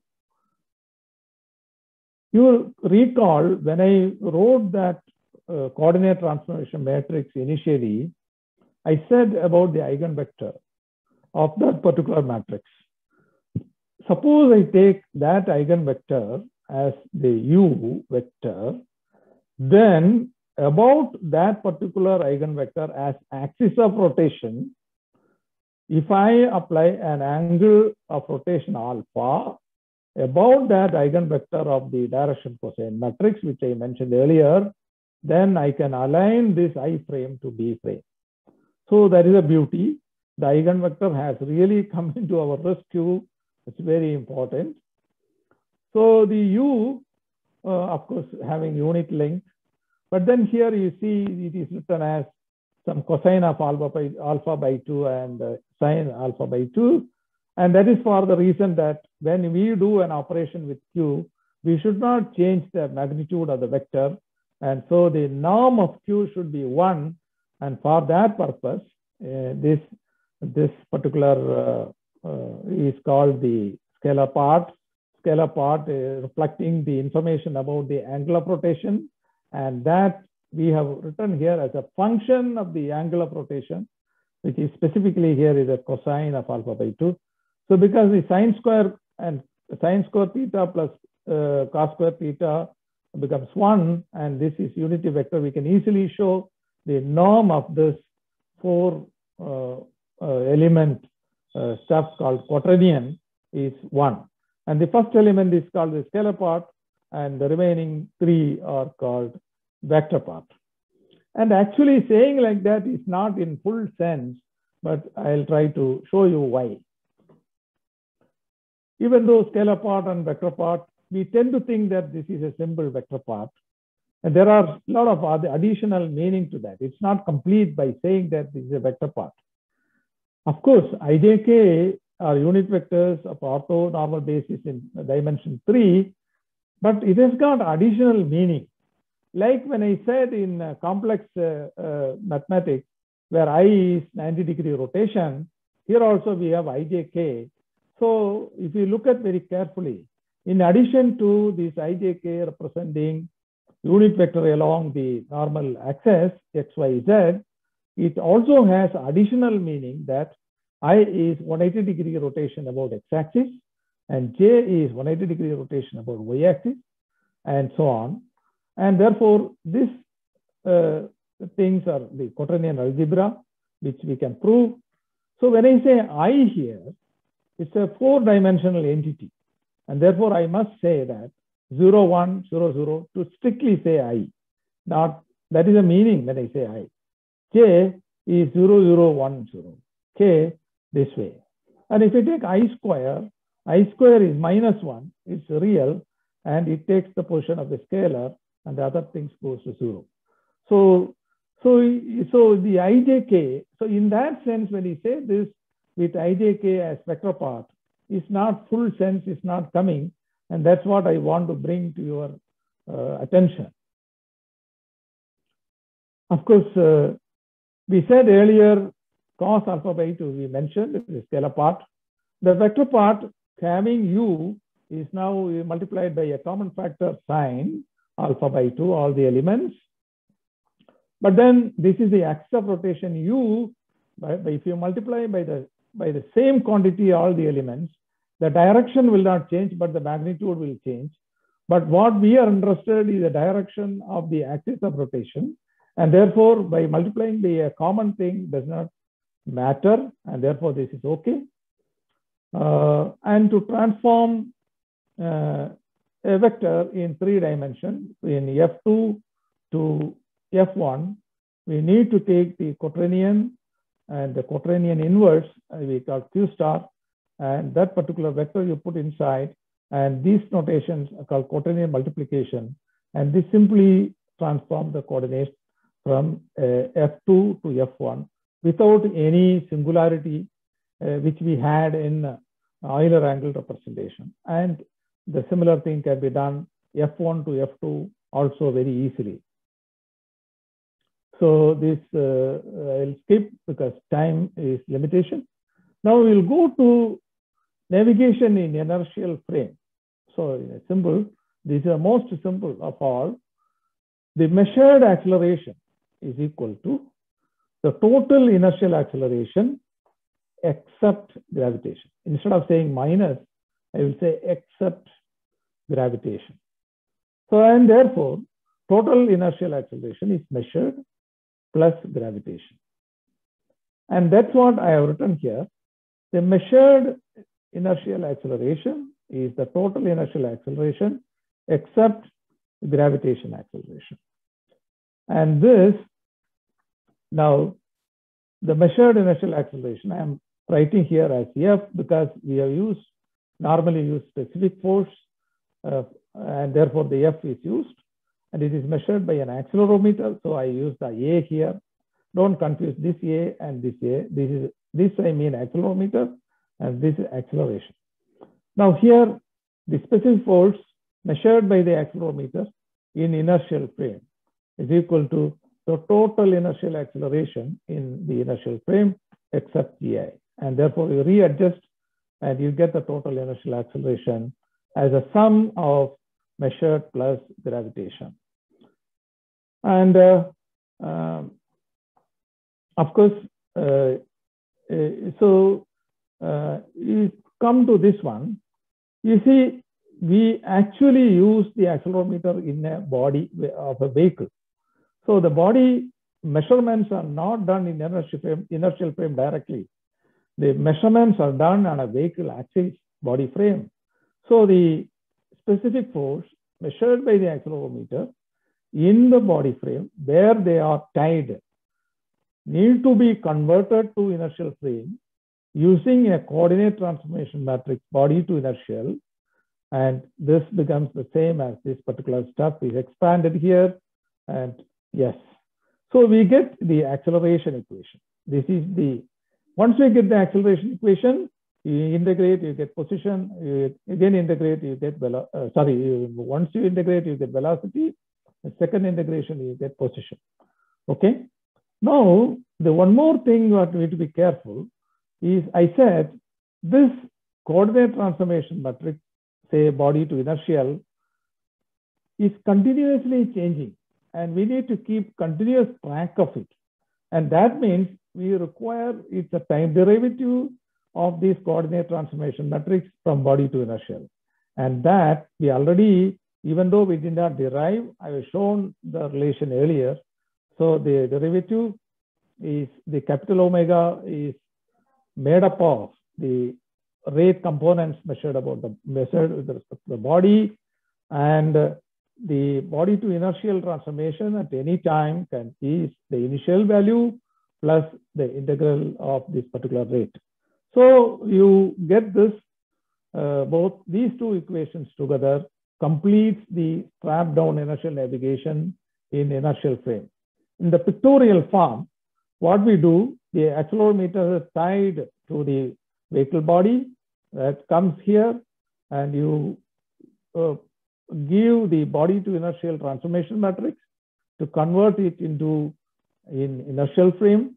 You will recall when I wrote that coordinate transformation matrix initially, I said about the eigenvector of that particular matrix. Suppose I take that eigenvector as the U vector, then about that particular eigenvector as axis of rotation, if I apply an angle of rotation alpha, about that eigenvector of the direction cosine matrix, which I mentioned earlier, then I can align this I frame to B frame. So that is a beauty. The eigenvector has really come into our rescue. It's very important. So the U, of course, having unit length, but then here you see it is written as some cosine of alpha by 2 and sine alpha by 2. And that is for the reason that when we do an operation with Q, we should not change the magnitude of the vector. And so the norm of Q should be 1. And for that purpose, this particular is called the scalar part. Scalar part reflecting the information about the angle of rotation, and that we have written here as a function of the angle of rotation, which is specifically here is a cosine of alpha by 2. So because the sine square and sine square theta plus cos square theta becomes 1, and this is unity vector, we can easily show the norm of this 4 element stuff called quaternion is 1. And the first element is called the scalar part, and the remaining 3 are called vector part. And actually saying like that is not in full sense, but I'll try to show you why. Even though scalar part and vector part, we tend to think that this is a simple vector part. And there are a lot of other additional meaning to that. It's not complete by saying that this is a vector part. Of course, IJK are unit vectors of orthonormal basis in dimension 3, but it has got additional meaning. Like when I said in complex mathematics, where I is 90-degree rotation, here also we have IJK. So if you look at very carefully, in addition to this IJK representing unit vector along the normal axis, X, Y, Z, it also has additional meaning that I is 180-degree rotation about x-axis, and J is 180-degree rotation about y-axis, and so on. And therefore, these things are the quaternion algebra, which we can prove. So when I say I here, it's a 4-dimensional entity. And therefore, I must say that 0, 1, 0, 0 to strictly say I. Not, that is a meaning when I say I. J is 0, 0, 1, 0. K this way. And if you take I square is -1, it's real, and it takes the position of the scalar, and the other things goes to 0. So the IJK, so in that sense, when you say this with IJK as vector part, is not full sense, is not coming, and that's what I want to bring to your attention. Of course, we said earlier, cos alpha by 2, we mentioned the scalar part. The vector part having U is now multiplied by a common factor sine alpha by 2, all the elements. But then this is the axis of rotation U, but if you multiply by the same quantity all the elements, the direction will not change, but the magnitude will change. But what we are interested in is the direction of the axis of rotation. And therefore, by multiplying by a common thing does not matter, and therefore this is okay. And to transform a vector in 3 dimensions, in F2 to F1, we need to take the quaternion and the quaternion inverse, we call Q star, and that particular vector you put inside, and these notations are called quaternion multiplication, and this simply transform the coordinates from F2 to F1 without any singularity, which we had in Euler angle representation. And the similar thing can be done F1 to F2 also very easily. So this I'll skip because time is limitation. Now we'll go to navigation in inertial frame. So simple, this is the most simple of all. The measured acceleration is equal to the total inertial acceleration except gravitation. Instead of saying minus, I will say except gravitation. So, and therefore, total inertial acceleration is measured plus gravitation. And that's what I have written here. The measured inertial acceleration is the total inertial acceleration except gravitation acceleration. And this, now the measured inertial acceleration, I am writing here as F because we have normally use specific force, and therefore the F is used, and it is measured by an accelerometer. So I use the A here. Don't confuse this A and this A. This I mean accelerometer, and this is acceleration. Now here, the specific force measured by the accelerometer in inertial frame is equal to the total inertial acceleration in the inertial frame except GI. And therefore you readjust and you get the total inertial acceleration as a sum of measured plus gravitation. And of course, you come to this one, you see, we actually use the accelerometer in a body of a vehicle. So the body measurements are not done in inertial frame directly. The measurements are done on a vehicle axis body frame. So the specific force measured by the accelerometer in the body frame where they are tied need to be converted to inertial frame using a coordinate transformation matrix body to inertial. And this becomes the same as this particular stuff is expanded here. And yes, so we get the acceleration equation. This is the, once we get the acceleration equation, you integrate, you get position, you again integrate, you get, once you integrate, you get velocity. The second integration, you get position. Okay. Now, the one more thing what we need to be careful is I said this coordinate transformation matrix, say body to inertial, is continuously changing, and we need to keep continuous track of it. And that means we require it's a time derivative of this coordinate transformation matrix from body to inertial. And that we already, even though we did not derive, I have shown the relation earlier. So the derivative is the capital omega is made up of the rate components measured with respect to the body, and the body to inertial transformation at any time is the initial value plus the integral of this particular rate. So you get this, both these two equations together completes the strap down inertial navigation in inertial frame. In the pictorial form, what we do, the accelerometer is tied to the vehicle body that comes here, and you give the body to inertial transformation matrix to convert it into inertial frame.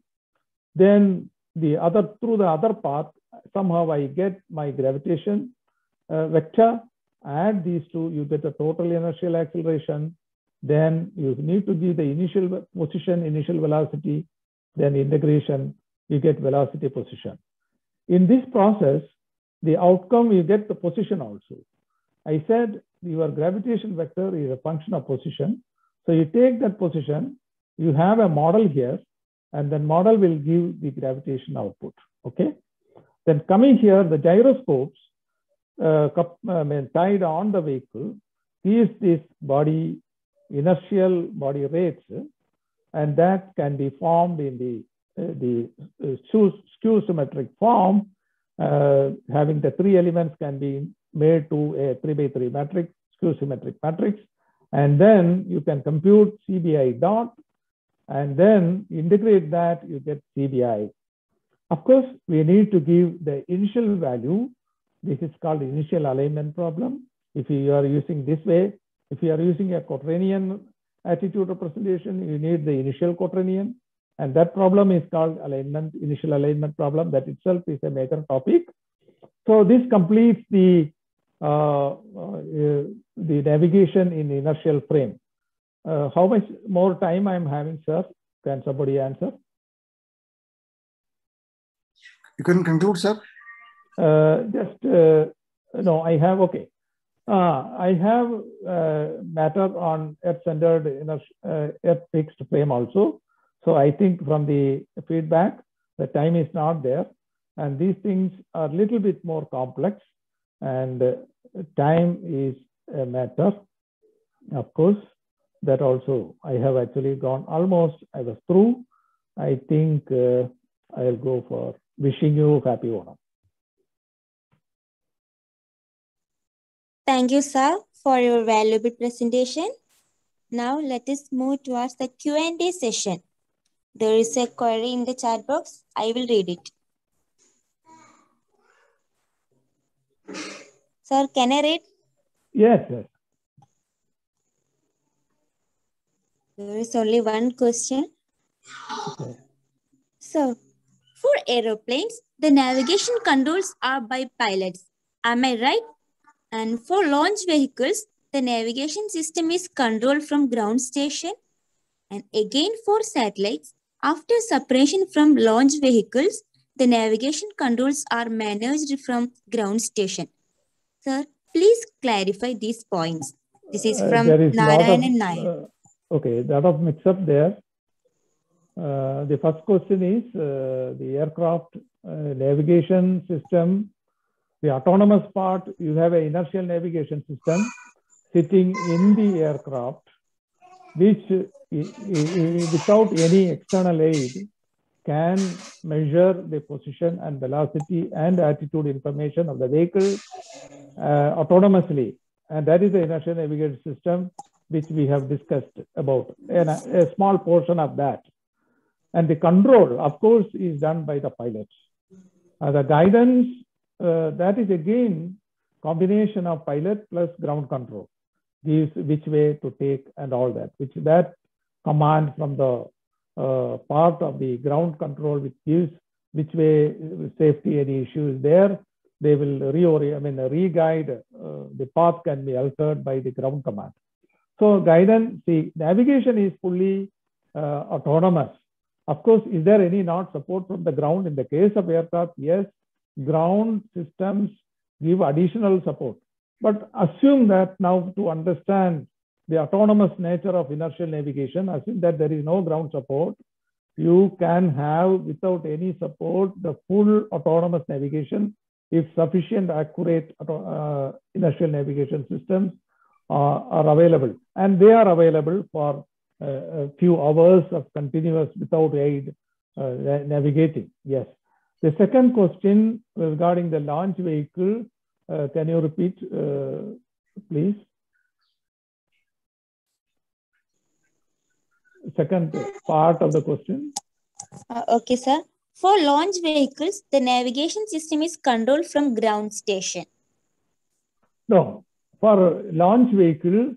Then through the other path, somehow I get my gravitation vector. Add these two, you get the total inertial acceleration. Then you need to give the initial position, initial velocity, then integration, you get velocity position. In this process, the outcome, you get the position also. I said your gravitation vector is a function of position. So you take that position, you have a model here, and then model will give the gravitation output. Okay. Then coming here, the gyroscopes tied on the vehicle is this body inertial body rates, and that can be formed in the skew symmetric form, having the three elements can be made to a 3x3 matrix, skew symmetric matrix, and then you can compute CBI dot, and then integrate that, you get CBI. Of course, we need to give the initial value. This is called initial alignment problem. If you are using this way, if you are using a quaternion attitude representation, you need the initial quaternion, and that problem is called initial alignment problem. That itself is a major topic. So this completes the navigation in inertial frame. How much more time I'm having, sir? Can somebody answer? You can conclude, sir. No, I have, okay. I have matter on Earth-centered Earth-fixed frame also. So I think from the feedback, the time is not there. And these things are a little bit more complex. And time is a matter. Of course, that also I have actually gone almost, I was through. I think I'll go for wishing you happy Onam. Thank you, sir, for your valuable presentation. Now let us move towards the Q&A session. There is a query in the chat box. I will read it. Sir, can I read? Yes, yes. There is only one question. Okay. So, for aeroplanes, the navigation controls are by pilots. Am I right? And for launch vehicles, the navigation system is controlled from ground station. And again for satellites, after separation from launch vehicles, the navigation controls are managed from ground station. Sir, please clarify these points. This is from There is Narayanan Nair. Okay, lot of mix-up there. The first question is the aircraft navigation system. The autonomous part, you have an inertial navigation system sitting in the aircraft, which without any external aid can measure the position and velocity and attitude information of the vehicle autonomously. And that is the inertial navigation system, which we have discussed about, and a small portion of that. And the control, of course, is done by the pilots. The guidance, that is again combination of pilot plus ground control, gives which way to take and all that, which that command from the part of the ground control, which gives which way safety, any issue is there, they will reorient, re-guide, the path can be altered by the ground command. So guidance, the navigation is fully autonomous. Of course, is there any not support from the ground? In the case of aircraft, yes, ground systems give additional support. But assume that now to understand the autonomous nature of inertial navigation, assume that there is no ground support, you can have without any support the full autonomous navigation if sufficient accurate inertial navigation systems are available. And they are available for a few hours of continuous without aid navigating. Yes. The second question regarding the launch vehicle, can you repeat, please? Second part of the question. Okay, sir. For launch vehicles, the navigation system is controlled from ground station. No, for launch vehicle,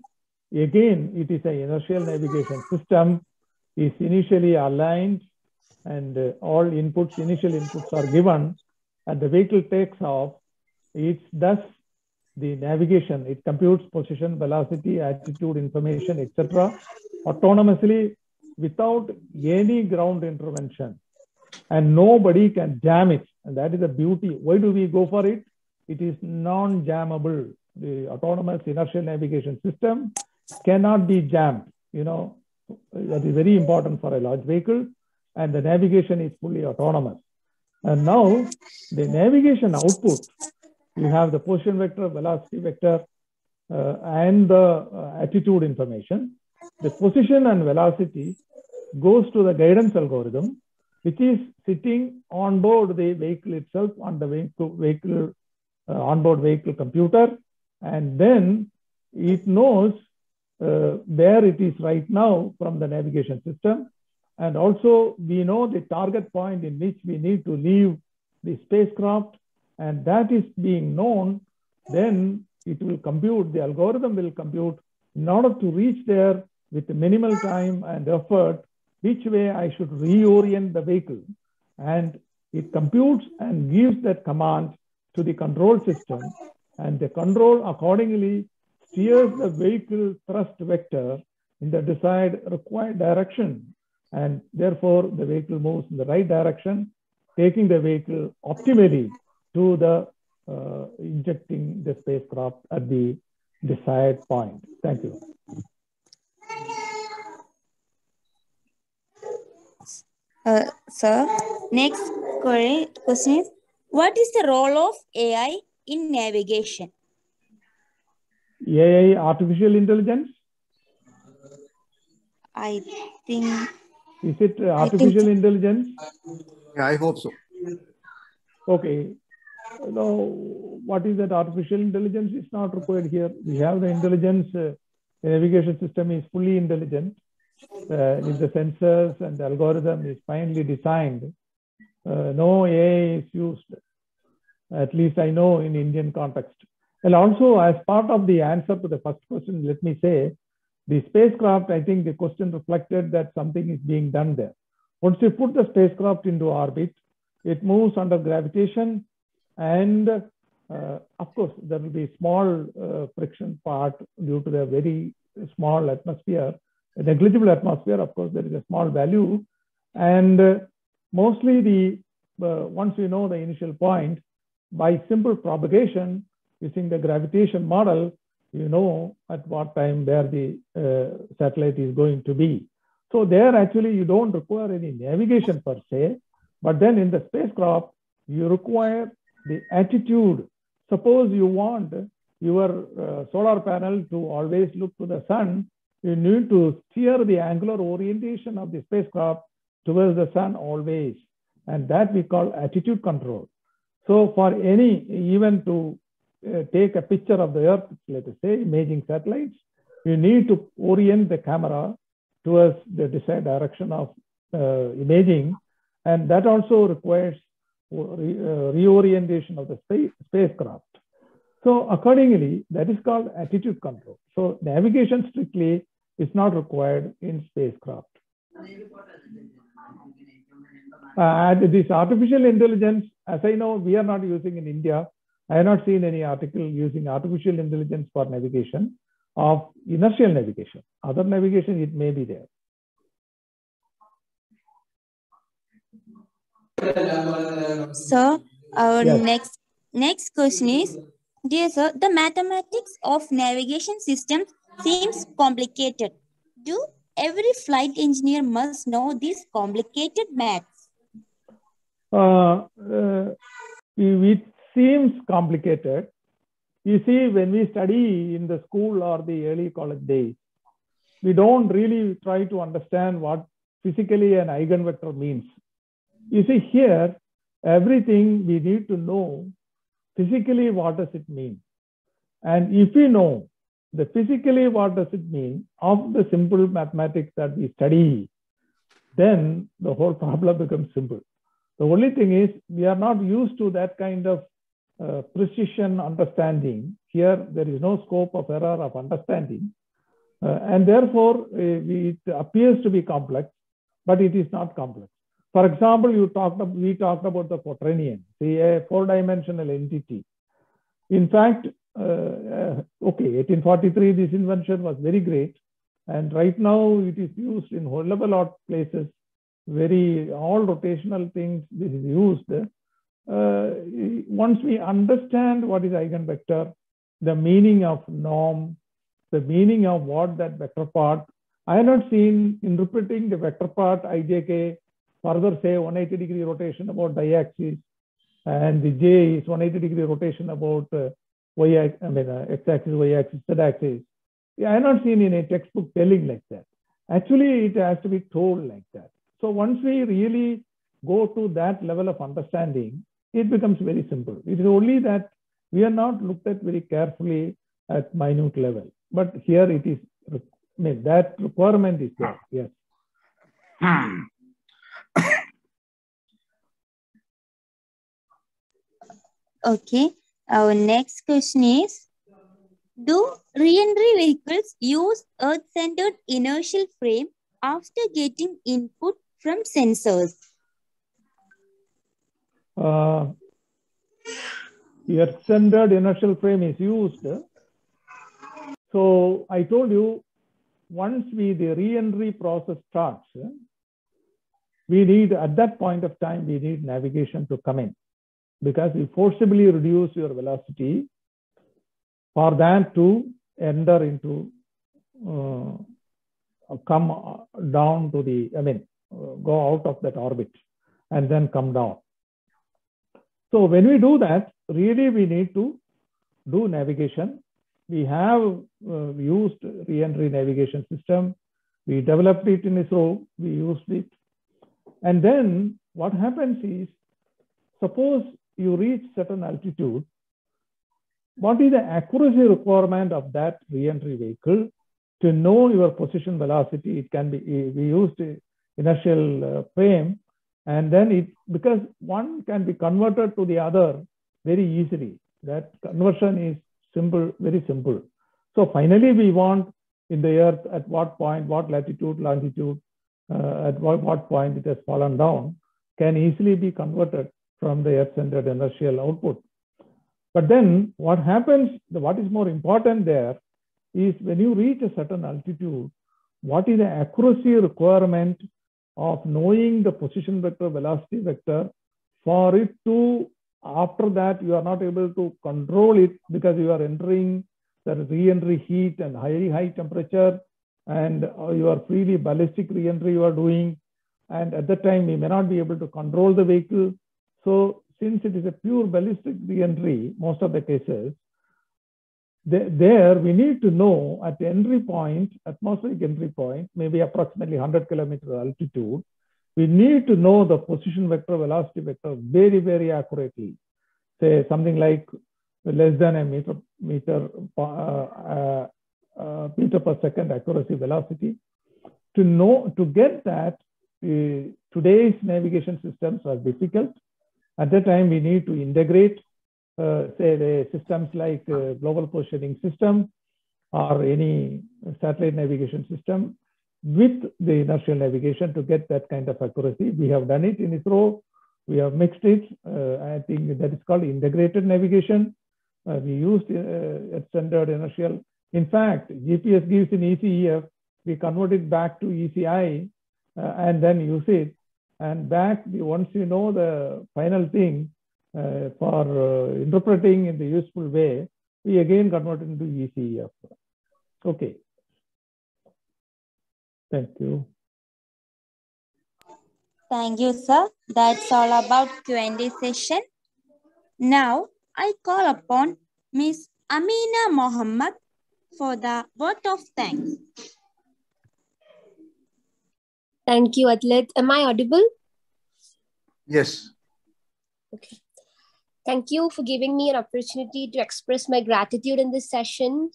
again, it is an inertial navigation system, is initially aligned, and all inputs, initial inputs are given, and the vehicle takes off. It's thus the navigation, it computes position, velocity, attitude, information, etc. autonomously without any ground intervention, and nobody can jam it. And that is the beauty. Why do we go for it? It is non-jammable. The autonomous inertial navigation system cannot be jammed. You know, that is very important for a large vehicle, and the navigation is fully autonomous. And now the navigation output, you have the position vector, velocity vector, and the attitude information. The position and velocity goes to the guidance algorithm, which is sitting on board the vehicle itself, on the onboard vehicle computer, and then it knows where it is right now from the navigation system. And also we know the target point in which we need to leave the spacecraft, and that is being known. Then it will compute, the algorithm will compute in order to reach there with minimal time and effort, which way I should reorient the vehicle. And it computes and gives that command to the control system, and the control accordingly steers the vehicle thrust vector in the desired required direction. And therefore the vehicle moves in the right direction, taking the vehicle optimally to the injecting the spacecraft at the desired point. Thank you. Sir, next question is, what is the role of AI in navigation? AI, artificial intelligence? I think. Is it artificial intelligence? Yeah, I hope so. Okay. Now, what is that artificial intelligence? Is not required here. We have the intelligence. The navigation system is fully intelligent. If the sensors and the algorithm is finely designed, no AI is used. At least I know in Indian context. And also, as part of the answer to the first question, let me say, the spacecraft, I think the question reflected that something is being done there. Once you put the spacecraft into orbit, it moves under gravitation, and of course, there will be small friction part due to the very small atmosphere, a negligible atmosphere. Of course, there is a small value, and mostly the once you know the initial point, by simple propagation using the gravitation model, you know at what time where the satellite is going to be. So there actually you don't require any navigation per se, but then in the spacecraft, you require the attitude. Suppose you want your solar panel to always look to the sun, you need to steer the angular orientation of the spacecraft towards the sun always. And that we call attitude control. So for any, even to take a picture of the Earth, let us say, imaging satellites, you need to orient the camera towards the desired direction of imaging. And that also requires reorientation of the spacecraft. So accordingly, that is called attitude control. So navigation strictly is not required in spacecraft. This artificial intelligence, as I know, we are not using in India. I have not seen any article using artificial intelligence for navigation of inertial navigation. Other navigation, it may be there. So our Yes. next question is, dear sir, the mathematics of navigation systems seems complicated. Do every flight engineer must know these complicated maths? It seems complicated. You see, when we study in the school or the early college days, we don't really try to understand what physically an eigenvector means. You see here, everything we need to know physically what does it mean. And if we know the physically what does it mean of the simple mathematics that we study, then the whole problem becomes simple. The only thing is we are not used to that kind of precision understanding. Here, there is no scope of error of understanding. And therefore, it appears to be complex, but it is not complex. For example, we talked about the quaternion, a four-dimensional entity. In fact, okay, 1843, this invention was very great. And right now, it is used in whole level of places. All rotational things, this is used. Once we understand what is eigenvector, the meaning of norm, the meaning of what that vector part, I have not seen interpreting the vector part ijk further say 180-degree rotation about y-axis, and the j is 180-degree rotation about x-axis, y-axis, z-axis. I have not seen in a textbook telling like that. Actually, it has to be told like that. So once we really go to that level of understanding, it becomes very simple. It is only that we are not looked at very carefully at minute level. But here it is, that requirement is there, yes. Okay, our next question is, do re-entry vehicles use Earth-centered inertial frame after getting input from sensors? Earth-centered inertial frame is used. So I told you, once the re-entry process starts, we need, at that point of time, we need navigation to come in, because we forcibly reduce your velocity for that to enter into, come down to the, go out of that orbit and then come down. So when we do that, really we need to do navigation. we have used re-entry navigation system. We developed it in ISRO, we used it. And then what happens is, suppose you reach certain altitude, what is the accuracy requirement of that re-entry vehicle to know your position velocity? It can be, we used inertial frame, and then it, because one can be converted to the other very easily. That conversion is simple, very simple. So finally we want in the earth at what point, what latitude, longitude, at what point it has fallen down, can easily be converted from the earth-centered inertial output. But then what happens, what is more important there is when you reach a certain altitude, what is the accuracy requirement of knowing the position vector, velocity vector, for it to, after that you are not able to control it because you are entering the re-entry heat and very high temperature, and you are freely ballistic re-entry you are doing, and at that time we may not be able to control the vehicle. So since it is a pure ballistic re-entry, most of the cases, there we need to know at the entry point, atmospheric entry point, maybe approximately 100 kilometer altitude, we need to know the position vector, velocity vector very, very accurately. Say something like less than a meter per second accuracy velocity. To know, to get that, today's navigation systems are difficult. At that time, we need to integrate, say, the systems like global positioning system or any satellite navigation system with the inertial navigation to get that kind of accuracy. We have done it in ISRO. We have mixed it. I think that is called integrated navigation. We used standard inertial. In fact, GPS gives an ECEF. We convert it back to ECI and then use it. And back, once you know the final thing for interpreting in the useful way, we again convert it into ECEF. Okay. Thank you. Thank you, sir. That's all about Q&A session. Now, I call upon Ms. Amina Mohammed for the vote of thanks. Thank you, Atlet. Am I audible? Yes. Okay. Thank you for giving me an opportunity to express my gratitude in this session.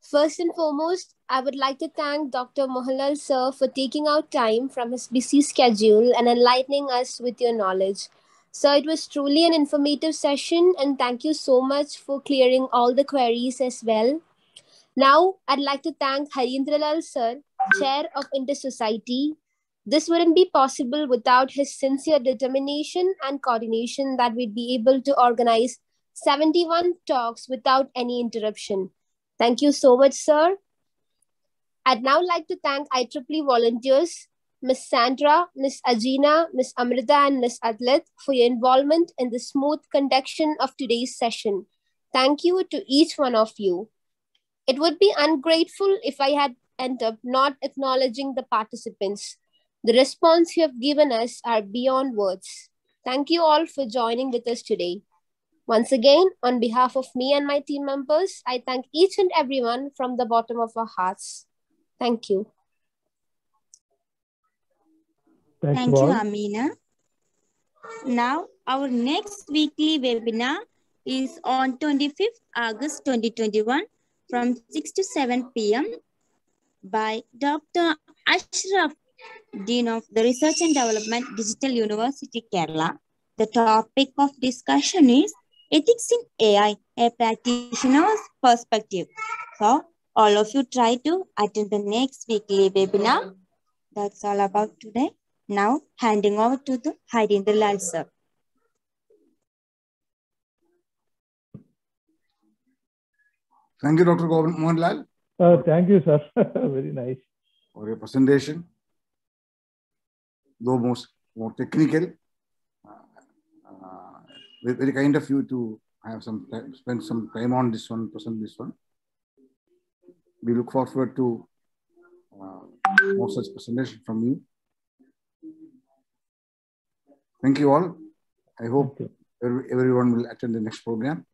First and foremost, I would like to thank Dr. Mohanlal sir for taking out time from his busy schedule and enlightening us with your knowledge. So it was truly an informative session, and thank you so much for clearing all the queries as well. Now, I'd like to thank Harindralal sir, Chair of Inter-Society. This wouldn't be possible without his sincere determination and coordination that we'd be able to organize 71 talks without any interruption. Thank you so much, sir. I'd now like to thank IEEE volunteers, Ms. Sandra, Ms. Ajina, Ms. Amrita, and Ms. Atlet for your involvement in the smooth conduction of today's session. Thank you to each one of you. It would be ungrateful if I had ended up not acknowledging the participants. The response you have given us are beyond words. Thank you all for joining with us today. Once again, on behalf of me and my team members, I thank each and everyone from the bottom of our hearts. Thank you. Thank you, Amina. Now, our next weekly webinar is on 25th August 2021 from 6 to 7 p.m. by Dr. Ashraf, Dean of the Research and Development, Digital University, Kerala. The topic of discussion is Ethics in AI, a practitioner's perspective. So, all of you try to attend the next weekly webinar. That's all about today. Now, handing over to the Harindralal sir. Thank you, Dr. Mohanlal. Thank you, sir. Very nice. For your presentation. Though more technical, very kind of you to have some time, spend some time on this one, present this one. We look forward to more such presentation from you. Thank you all. I hope everyone will attend the next program.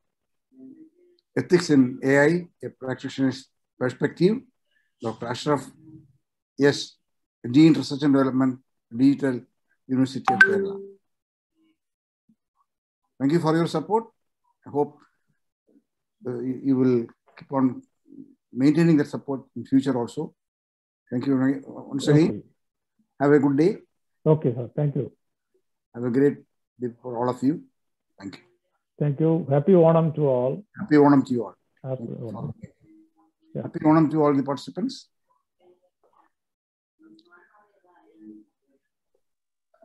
Ethics in AI, a Practitioner's Perspective, Dr. Ashraf S., Dean Research and Development, Digital University of Kerala. Thank you for your support. I hope you will keep on maintaining that support in future also. Thank you once again. Okay. Have a good day. Okay, sir. Thank you. Have a great day for all of you. Thank you. Thank you. Happy Onam to all. Happy Onam to you all. Happy Onam. Yeah. Happy Onam to all the participants.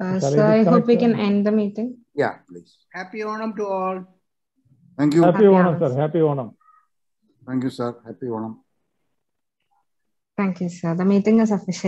Shall So I hope we disconnect, can end the meeting. Yeah, please. Happy Onam to all. Thank you. Happy Onam, sir. Happy Onam. Thank you, sir. Happy Onam. Thank you, sir. The meeting is officially